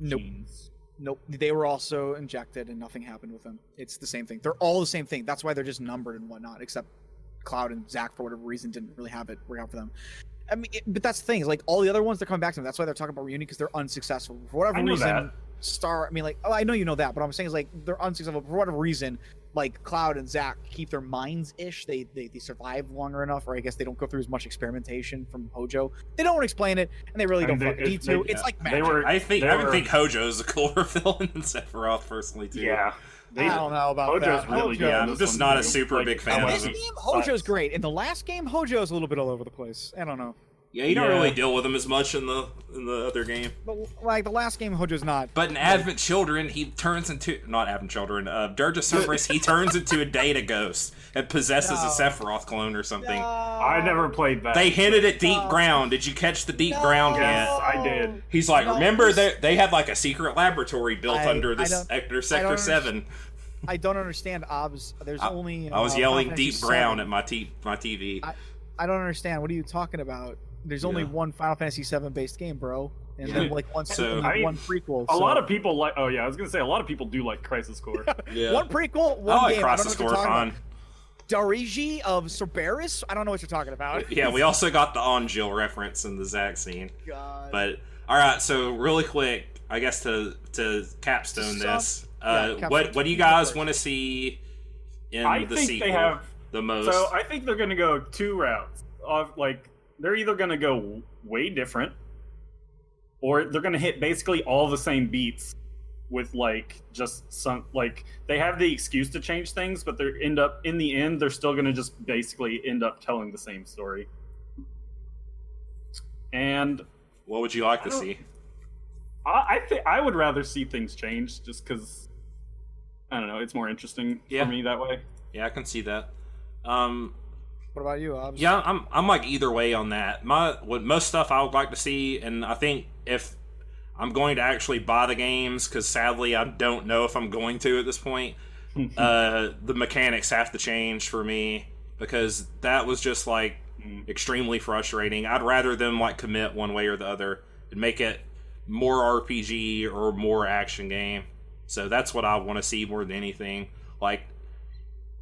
Nope.
genes.
Nope, they were also injected and nothing happened with them. It's the same thing. They're all the same thing. That's why they're just numbered and whatnot, except Cloud and Zack, for whatever reason, didn't really have it work out for them. I mean, but that's the thing, is like all the other ones, they're coming back to them. That's why they're talking about reunion, because they're unsuccessful. For whatever
I know
reason,
that.
I mean, like, oh, I know you know that, but what I'm saying is like they're unsuccessful for whatever reason. like Cloud and Zack keep their minds ish. They survive longer enough, or I guess they don't go through as much experimentation from Hojo. They don't explain it, and they really don't fucking need to. It's like magic.
I think Hojo is a cooler villain than Sephiroth personally too.
Yeah.
I don't know about
Hojo's
that.
really good.
I'm just not a super big fan of
This
him.
game, Hojo's great. In the last game, Hojo's a little bit all over the place. I don't know.
Yeah, you don't really deal with him as much in the other game.
But like the last game, Hojo's not.
But in Advent Children, he turns into not Advent Children. Dirge of Cerberus, he turns into a data ghost and possesses a Sephiroth clone or something.
I never played that.
They hinted at Deep Ground. Did you catch the Deep Ground hint?
Yes, I did.
He's like, remember they had like a secret laboratory built under Sector 7.
I don't understand, Obs. There's only.
I was yelling Deep Ground at my TV.
I don't understand. What are you talking about? There's only one Final Fantasy VII based game, bro, and then like one prequel.
A lot of people like. Oh yeah, I was gonna say a lot of people do like Crisis Core.
One prequel, one
I like
game.
Crisis Core. Fun.
Dariji of Cerberus? I don't know what you're talking about.
Yeah, we also got the Angel reference in the Zack scene.
God.
But all right, so really quick, I guess to capstone this, what do you guys want to see in the sequel? They have the most.
So I think they're gonna go two routes. They're either going to go way different, or they're going to hit basically all the same beats with just some they have the excuse to change things, but in the end they're still going to just basically end up telling the same story. And
what would you like to see?
I think I would rather see things change, just because I don't know, it's more interesting for me that way.
Yeah, I can see that.
What about you, Obs?
Yeah, I'm like either way on that. Most stuff I would like to see, and I think if I'm going to actually buy the games, because sadly I don't know if I'm going to at this point, the mechanics have to change for me, because that was just extremely frustrating. I'd rather them commit one way or the other and make it more RPG or more action game. So that's what I want to see more than anything.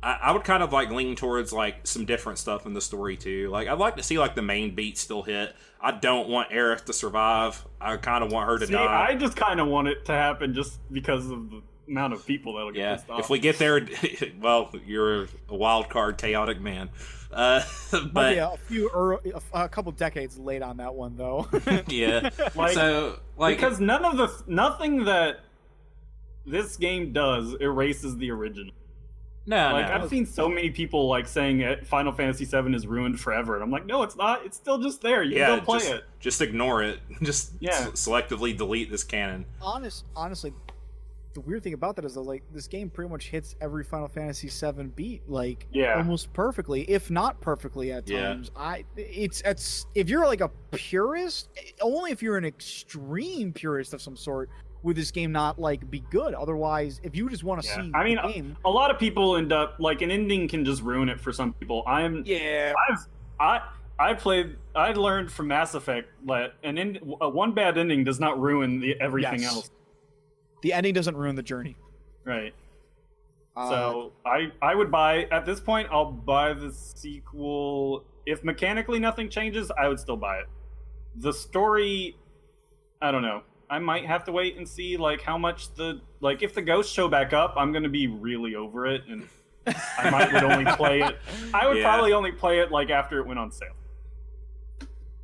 I would kind of lean towards some different stuff in the story too. I'd like to see the main beat still hit. I don't want Aerith to survive. I kind of want her to die.
I just kind of want it to happen just because of the amount of people that'll get pissed off.
If we get there, well, you're a wild card, chaotic man. But
a couple decades late on that one though.
Yeah.
Because nothing that this game does erases the original.
No,
I've seen so many people saying Final Fantasy VII is ruined forever, and I'm like, no, it's not. It's still just there. You can go play it.
Just ignore it. Just selectively delete this canon.
Honestly, the weird thing about that is that this game pretty much hits every Final Fantasy VII beat almost perfectly, if not perfectly at times. It's if you're a purist, only if you're an extreme purist of some sort, would this game not be good? Otherwise, if you just want to see the game,
a lot of people end up an ending can just ruin it for some people. I learned from Mass Effect that one bad ending does not ruin everything else.
The ending doesn't ruin the journey.
Right. So I would buy, at this point, I'll buy the sequel. If mechanically nothing changes, I would still buy it. The story, I don't know. I might have to wait and see how much if the ghosts show back up, I'm gonna be really over it, and I would only play it. I would probably only play it after it went on sale.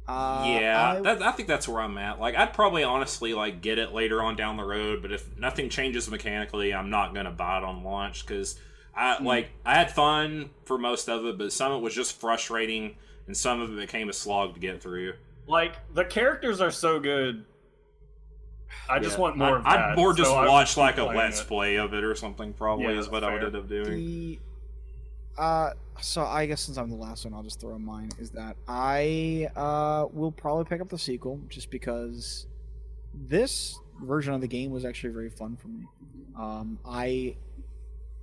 I think that's where I'm at. I'd probably honestly get it later on down the road, but if nothing changes mechanically, I'm not gonna buy it on launch, because I had fun for most of it, but some of it was just frustrating, and some of it became a slog to get through.
The characters are so good. I just want more of that.
I'd more just watch a Let's Play of it or something, probably, is what I would end up doing.
So I guess since I'm the last one, I'll just throw in mine, is that I will probably pick up the sequel, just because this version of the game was actually very fun for me.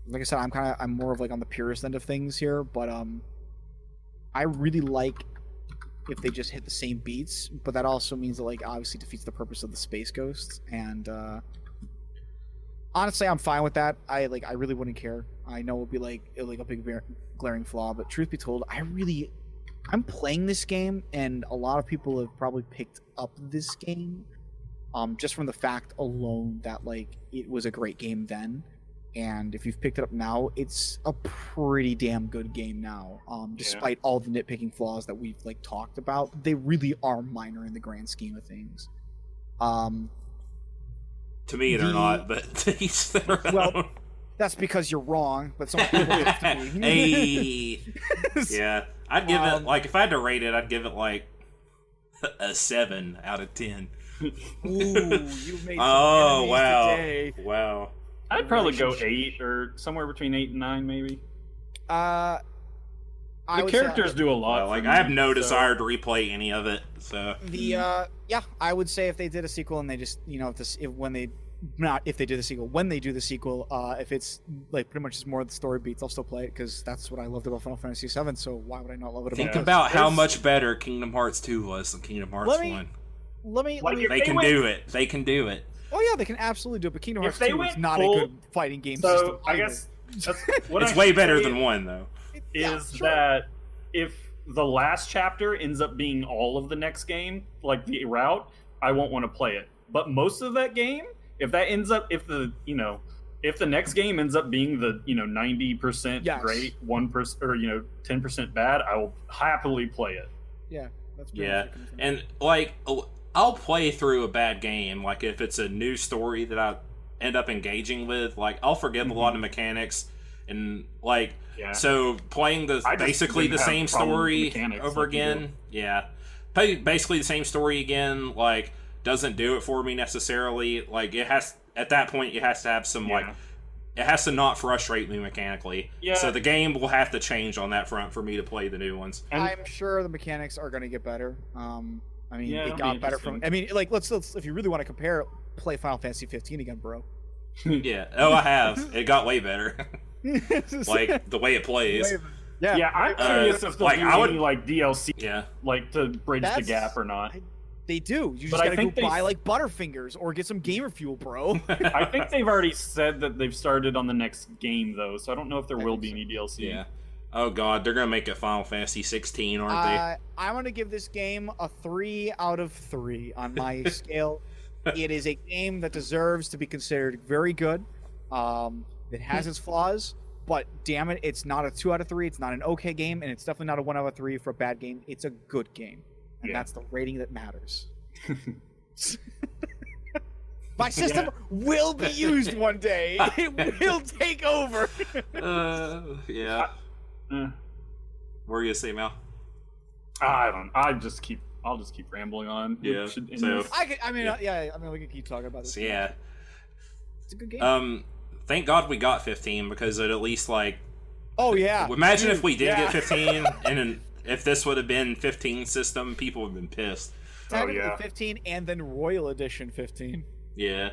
Like I said, I'm more of on the purist end of things here, but I really like if they just hit the same beats, but that also means that obviously defeats the purpose of the space ghosts, and honestly I'm fine with that. I really wouldn't care. I know it would be a big glaring flaw, but truth be told, I'm playing this game, and a lot of people have probably picked up this game just from the fact alone that it was a great game then. And if you've picked it up now, it's a pretty damn good game now. Despite all the nitpicking flaws that we've like talked about, they really are minor in the grand scheme of things.
To me, they're not, but to each their own.
Well, that's because you're wrong, but some people have to be.
Hey, yeah, I'd give it like if I had to rate it, I'd give it like a 7 out of 10.
Ooh, you made some
Oh
enemies
wow,
today.
wow.
I'd probably go 8 or somewhere between 8 and 9, maybe.
I
The
would
characters
say,
do a lot.
Well,
for
like
me,
I have no
so-
desire to replay any of it. So
I would say if they did a sequel and they just if they do the sequel, when they do the sequel, if it's like pretty much just more of the story beats, I'll still play it because that's what I loved about Final Fantasy VII. So why would I not love it?
think
this?
about how
There's-
much better Kingdom Hearts 2 was than Kingdom Hearts 1.
Let me.
Like, if
They can do it. They can do it.
Oh yeah, they can absolutely do it. But Kingdom
If
Hearts
they
2 is
went
not
full-
a good fighting game
So
system.
I
either.
guess that's what
It's
I
way
should
better
say
than 1, though.
is
sure.
that if the last chapter ends up being all of the next game, like the route, I won't want to play it. But most of that game, if the next game ends up being the 90%
Yes.
great, 1% or 10% bad, I will happily play it.
Yeah, that's pretty
Yeah,
much it.
and like I'll play through a bad game. Like if it's a new story that I end up engaging with, like I'll forget a lot of mechanics and like.
Yeah.
So playing the
I just
basically the
didn't have
same
problems with
story
mechanics
over
like you do.
again, yeah, basically the same story again, like doesn't do it for me necessarily. Like it has at that point, it has to have some like it has to not frustrate me mechanically.
Yeah.
So the game will have to change on that front for me to play the new ones.
And
I'm sure the mechanics are going to get better. I mean,
Yeah,
it
it'll
got
be
better from.
interesting.
I mean, like let's if you really want to compare, play Final Fantasy 15 again, bro.
Yeah. Oh, I have. It got way better. Like the way it plays.
yeah, I'm curious if they'll
like,
do
I would-
any like DLC
Yeah.
like to bridge the
That's-
gap or not.
They do. You just
But I
gotta go
think they-
buy like Butterfingers or get some gamer fuel, bro.
I think they've already said that they've started on the next game though, so I don't know if there will be any DLC.
Yeah. Oh god, they're gonna make it Final Fantasy 16, aren't
I'm gonna give this game a 3 out of 3 on my scale. It is a game that deserves to be considered very good. It has its flaws, but damn it, it's not a 2 out of 3. It's not an okay game, and it's definitely not a 1 out of 3 for a bad game. It's a good game, and that's the rating that matters. My system will be used one day. It will take over.
they? Yeah. What were you gonna say, Mal?
I don't. I'll just keep rambling on.
Yeah,
We should end
so-
this.
We could keep talking about this.
So yeah.
It's a good game.
Thank God we got 15 because it at least like
Oh yeah.
imagine if we did
yeah.
get 15 and then if this would have been 15 system, people would have been pissed.
Technically
yeah.
15 and then Royal Edition 15.
Yeah.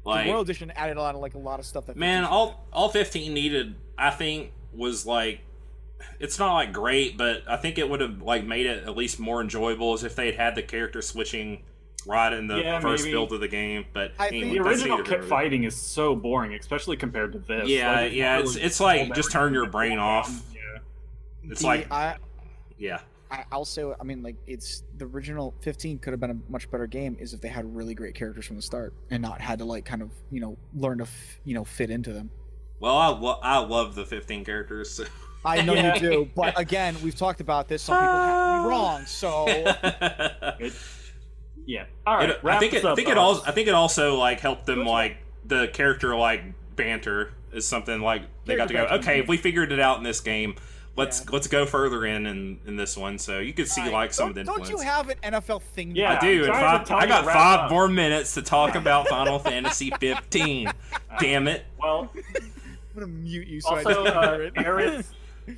The
Like
Royal Edition added on like a lot of stuff that
man,
15
all 15 needed I think was like it's not like great, but I think it would have like made it at least more enjoyable as if they'd had the character switching right in the
Yeah,
first
maybe.
build of the game. But
I
anyway,
think
The
that's
original
neither
kit
here.
fighting is so boring, especially compared to this.
Yeah,
Like,
yeah,
really
it's like
pulled
just turn your
everything
brain
down.
off.
Yeah.
It's like
I
yeah.
I'll say, I mean, like, it's the original 15 could have been a much better game is if they had really great characters from the start and not had to, like, kind of, learn to, fit into them.
Well, I love the 15 characters. So.
I know
Yeah.
you do, but again, we've talked about this. Some people have to be wrong, so
Yeah. All right.
I think it also like helped them like the character like banter is something like they got to go.
Character banter.
Okay, if we figured it out in this game, let's go further in this one. So you could see like some of the
don't
influence.
you have an NFL thing?
Yeah.
I do.
Sorry to tell
I
you
got
to wrap
5
up.
more minutes to talk about Final Fantasy 15. Damn it.
Well,
I'm gonna mute you. So
also,
I don't hear it.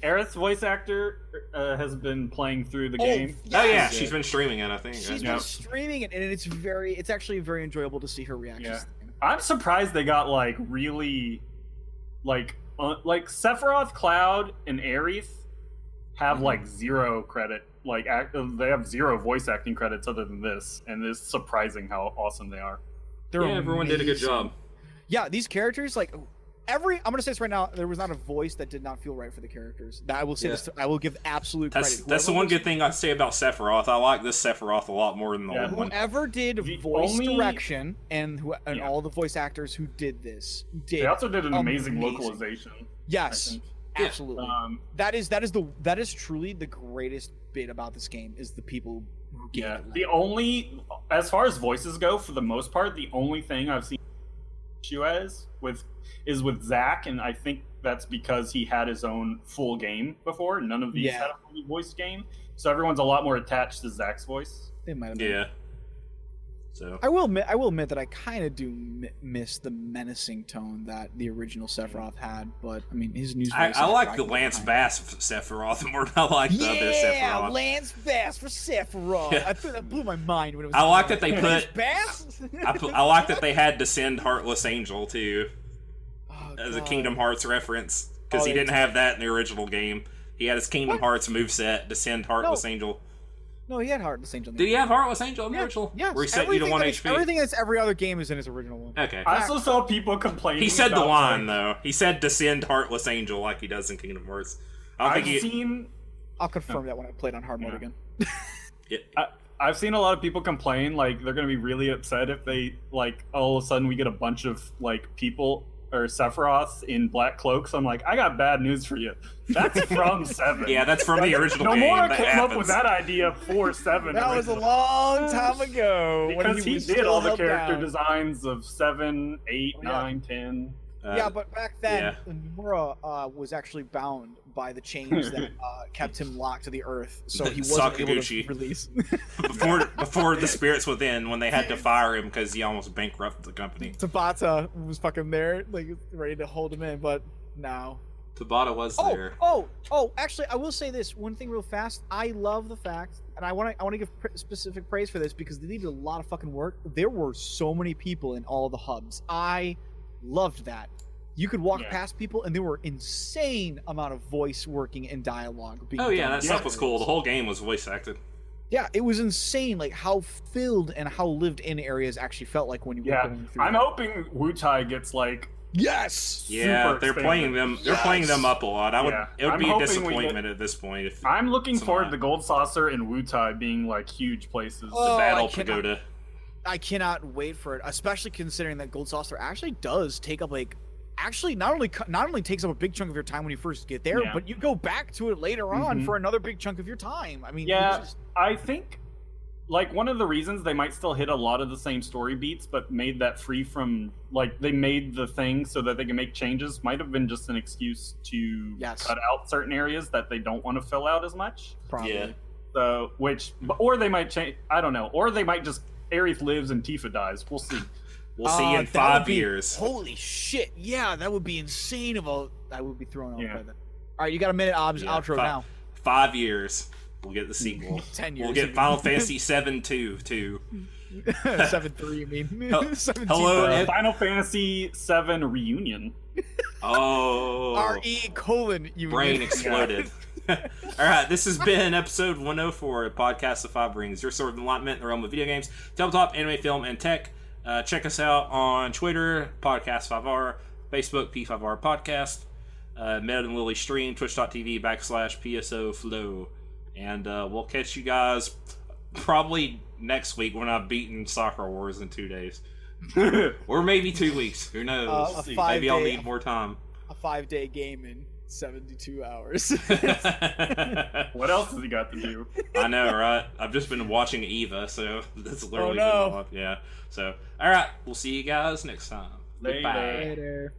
Aerith's voice actor has been playing through the
Oh,
game.
Oh yeah,
yes.
she's been streaming it. I think.
She's
Yeah.
been streaming it, and it's actually very enjoyable to see her reactions.
Yeah.
to the game.
I'm surprised they got like really, like Sephiroth, Cloud, and Aerith have like 0 credit. Like they have 0 voice acting credits other than this, and it's surprising how awesome they are.
They're
Yeah, everyone did a good
amazing.
job.
Yeah, these characters, like I'm gonna say this right now. There was not a voice that did not feel right for the characters. That I will say
Yeah.
this. I will give absolute credit.
That's the one good thing I say about Sephiroth. I like this Sephiroth a lot more than the old one.
Whoever did
The
voice
only-
direction and all the voice actors who did this did.
They also did an amazing
amazing.
localization. I
Yes,
think.
absolutely.
Yeah.
That is truly the greatest bit about this game is the people who gave
Yeah.
it.
The only, as far as voices go, for the most part, the only thing I've seen issue is with Zack, and I think that's because he had his own full game before. None of these had a fully voiced game, so everyone's a lot more attached to Zack's voice.
They might have been.
Yeah. So
I will admit that I kind of do miss the menacing tone that the original Sephiroth had, but I mean his news.
I like the Lance Bass Sephiroth more than I like the other Sephiroth.
Yeah, Lance Bass for Sephiroth.
Yeah.
I thought that blew my mind when it was.
I like that they
Lance
put.
Bass.
I like that they had Descend Heartless Angel too
Oh,
as a
God.
Kingdom Hearts reference because
Oh,
he
they
didn't have that in the original game. He had his Kingdom
What?
Hearts moveset, Descend Heartless Angel.
No, he had Heartless Angel.
Did he have Heartless Angel in the original?
Yeah.
Reset you to 1 HP.
Everything that's every other game is in his original one.
Okay.
I also saw people complaining.
He said the
about,
line
like,
though. He said Descend Heartless Angel like he does in Kingdom Hearts. I don't
I've
think he.
seen.
I'll confirm that when I played on hard mode again.
I've seen a lot of people complain like they're gonna be really upset if they like all of a sudden we get a bunch of like people or Sephiroths in black cloaks. I'm like, I got bad news for you. That's from 7.
Yeah, that's from the original game.
Nomura
That
came
happens.
up with that idea for 7.
That was a
originally.
long time ago. when
Because he
was
did
still
all the
held
character
down.
designs of 7, 8,
Oh, yeah.
9, 10.
Yeah, but back then,
yeah.
Nomura was actually bound by the chains that kept him locked to the earth, so he wasn't able to
Sakaguchi.
release.
before the spirits within, when they had to fire him because he almost bankrupted the company.
Tabata was fucking there, like ready to hold him in, but no.
Tabata was there.
Actually, I will say this one thing real fast. I love the fact, and I want to give specific praise for this because they did a lot of fucking work. There were so many people in all the hubs. I loved that. You could walk past people, and there were insane amount of voice working and dialogue being
Oh yeah,
done.
that stuff was cool. The whole game was voice acted.
Yeah, it was insane, like how filled and how lived in areas actually felt like when you were
Yeah,
going through.
I'm
it.
hoping Wutai gets like
Yes.
Yeah,
super
they're playing them. They're playing them up a lot. I would.
Yeah.
It would
I'm
be a
hoping we
disappointment at this point if
I'm looking
Some
forward
of
to Gold Saucer and Wutai being like huge places.
Oh,
Battle
I cannot-
Pagoda.
I cannot wait for it, especially considering that Gold Saucer actually does take up not only takes up a big chunk of your time when you first get there,
Yeah.
but you go back to it later on
Mhm.
for another big chunk of your time. I mean,
Yeah,
it's just-
I think like one of the reasons they might still hit a lot of the same story beats, but made that free from like they made the thing so that they can make changes might have been just an excuse to
Yes.
cut out certain areas that they don't want to fill out as much.
probably.
Yeah.
So or they might change. I don't know. Or they might just Aerith lives and Tifa dies. We'll see.
We'll see in
that would
5
be-
years.
Holy shit! Yeah, that would be insane. I would be thrown off
Yeah.
by that. All right, you got a minute, Obs.
Yeah,
Outro
fi-
now.
5 years. We'll get the sequel.
10 years.
We'll get Final Fantasy 7-2 too.
7-3. You mean? 17.
Hello, Ed.
Final Fantasy 7 reunion.
Oh,
RE:. You
brain
mean?
exploded. All right, this has been episode 104 of Podcast of Five Rings, your sort of enlightenment in the realm of video games, tabletop, anime, film, and tech. Check us out on Twitter, Podcast5R, Facebook, P5R Podcast, Med and Lily stream, twitch.tv/PSO Flow. And we'll catch you guys probably next week when I've beaten Soccer Wars in 2 days. Or maybe 2 weeks. Who knows?
a
Maybe I'll
5-day
need more time.
A 5-day game in 72 hours.
What else has he got to do?
I know, right? I've just been watching Eva, so that's literally
Oh, no.
been my life. Yeah. So, all right, we'll see you guys next time.
Later.
Goodbye.
Later.